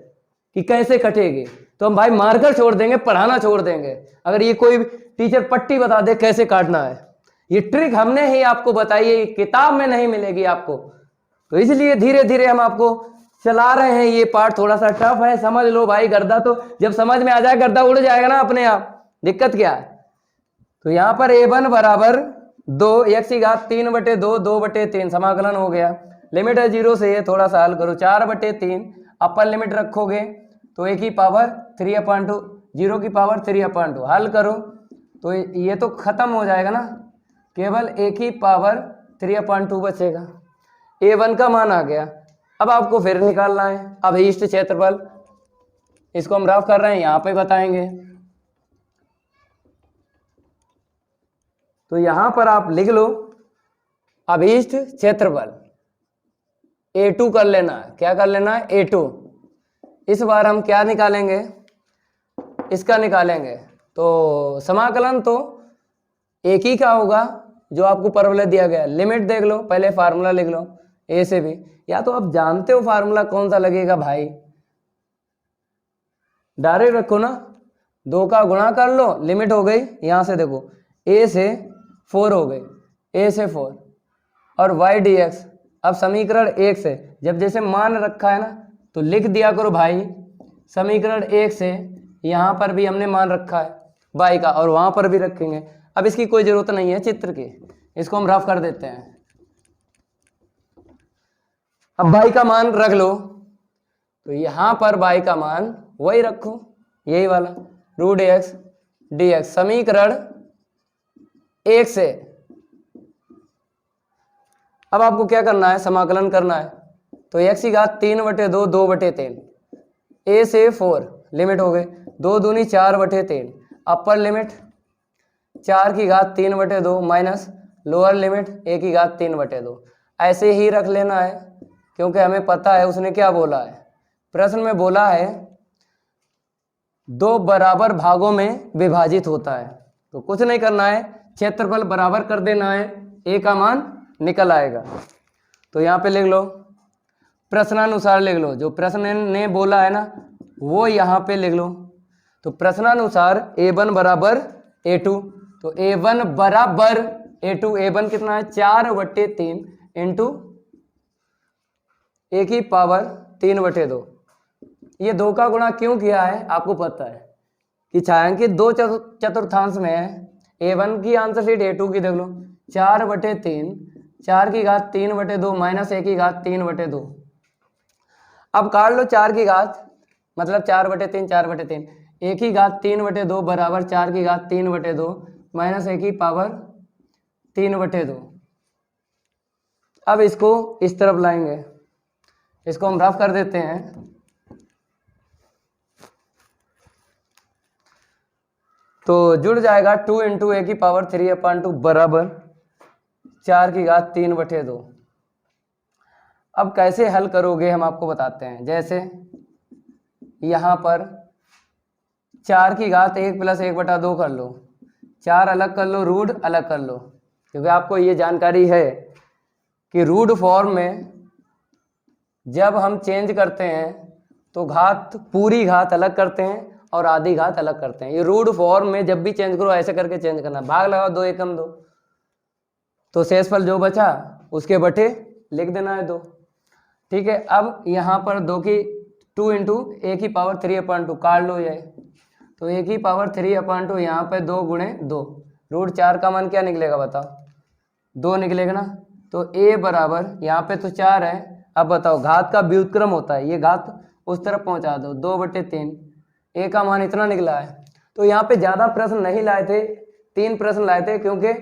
कि कैसे कटेगी, तो हम भाई मार्कर छोड़ देंगे, पढ़ाना छोड़ देंगे। अगर ये कोई टीचर पट्टी बता दे कैसे काटना है, ये ट्रिक हमने ही आपको बताई है, किताब में नहीं मिलेगी आपको। तो इसलिए धीरे धीरे हम आपको चला रहे हैं। ये पार्ट थोड़ा सा टफ है, समझ लो भाई। गर्दा तो जब समझ में आ जाए, गर्दा उड़ जाएगा ना अपने आप, दिक्कत क्या है। तो यहाँ पर a1 बराबर 2 x3/2 2/3 समाकलन हो गया। लिमिट है 0 से, ये थोड़ा सा हल करो। 4/3 अपर लिमिट रखोगे तो a की पावर 3/2, 0 की पावर 3/2 हल करो तो ये तो खत्म हो जाएगा ना, केवल a की पावर 3/2 बचेगा। a1 का मान आ गया। अब आपको फिर निकालना है अभीष्ट क्षेत्रफल। इसको हम रफ कर रहे हैं, यहाँ पे बताएंगे। तो यहां पर आप लिख लो अभीष्ट क्षेत्रफल A2 कर लेना है। क्या कर लेना है? A2। इस बार हम क्या निकालेंगे? इसका निकालेंगे। तो समाकलन तो एक ही का होगा जो आपको परवलय दिया गया। लिमिट देख लो, पहले फार्मूला लिख लो a से b। या तो आप जानते हो फार्मूला कौन सा लगेगा भाई, डायरेक्ट रखो ना, 2 का गुणा कर लो, लिमिट हो गई। यहां से देखो a से 4 हो गई, a से 4 और y dx। अब समीकरण 1 से जब जैसे मान रखा है ना तो लिख दिया करो भाई। समीकरण 1 से यहाँ पर भी हमने मान रखा है y का और वहां पर भी रखेंगे। अब इसकी कोई जरूरत नहीं है चित्र की, इसको हम रफ कर देते हैं। अब y का मान रख लो, तो यहां पर y का मान वही रखो, यही वाला √x dx। समीकरण 1 से अब आपको क्या करना है? समाकलन करना है। तो x3/2 2/3 a से 4 लिमिट हो गई, 2 दूनी 4/3 upper limit 4/3/2 minus lower limit 1/3/2। ऐसे ही रख लेना है क्योंकि हमें पता है उसने क्या बोला है। प्रश्न में बोला है 2 बराबर भागों में विभाजित होता है। तो कुछ नहीं करना है, क्षेत्रफल बराबर कर देना है, a का मान निकल आएगा। तो यहाँ पे लिख लो, प्रश्नानुसार लिख लो। जो प्रश्न ने बोला है ना वो यहाँ पे लिख लो। तो प्रश्नानुसार a1 बराबर a2। तो a1 बराबर a2, a1 कितना है? 4/3 इंटू a की पावर 3/2। ये 2 का गुणा क्यों किया है आपको पता है कि छायांकित 2 चतुर्थांश में है। a1 की आंसर शीट a2 की देख लो, 4/3 4/3/2 माइनस 1/3/2। अब काट लो 4 की घात, मतलब 4/3 4/3 1/3/2 बराबर 4/3/2 माइनस 1/3/2। अब इसको इस तरफ लाएंगे, इसको हम रफ कर देते हैं। तो जुड़ जाएगा 2 × a⁻³ बराबर 4/3/2। अब कैसे हल करोगे हम आपको बताते हैं। जैसे यहाँ पर 4/1 + 1/2 कर लो, 4 अलग कर लो, रूट अलग कर लो, क्योंकि आपको ये जानकारी है कि रूट फॉर्म में जब हम चेंज करते हैं तो घात, पूरी घात अलग करते हैं और आधी घात अलग करते हैं। ये रूट फॉर्म में जब भी चेंज करो ऐसे करके चेंज करना। भाग लगाओ 2 एकम 2, तो शेषफल जो बचा उसके बटे लिख देना है 2। ठीक है। अब यहाँ पर 2 × a⁻³ काट लो ये, तो a⁻³ यहाँ पे 2 × 2 √4 का मान क्या निकलेगा बताओ? 2 निकलेगा ना। तो a बराबर यहाँ पे तो 4 है। अब बताओ घात का व्युत्क्रम होता है, ये घात उस तरफ पहुँचा दो, 2/3 a का मान इतना निकला है। तो यहाँ पे ज़्यादा प्रश्न नहीं लाए थे, 3 प्रश्न लाए थे क्योंकि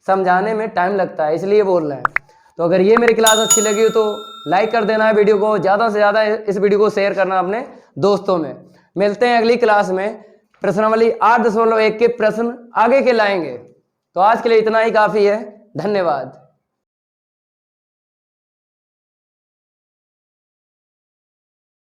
समझाने में टाइम लगता है, इसलिए बोल रहे हैं। तो अगर ये मेरी क्लास अच्छी लगी हो तो लाइक कर देना है वीडियो को, ज़्यादा से ज़्यादा इस वीडियो को शेयर करना अपने दोस्तों में। मिलते हैं अगली क्लास में। प्रश्नावली 8.1 के प्रश्न आगे के लाएंगे। तो आज के लिए इतना ही काफी है। धन्यवाद।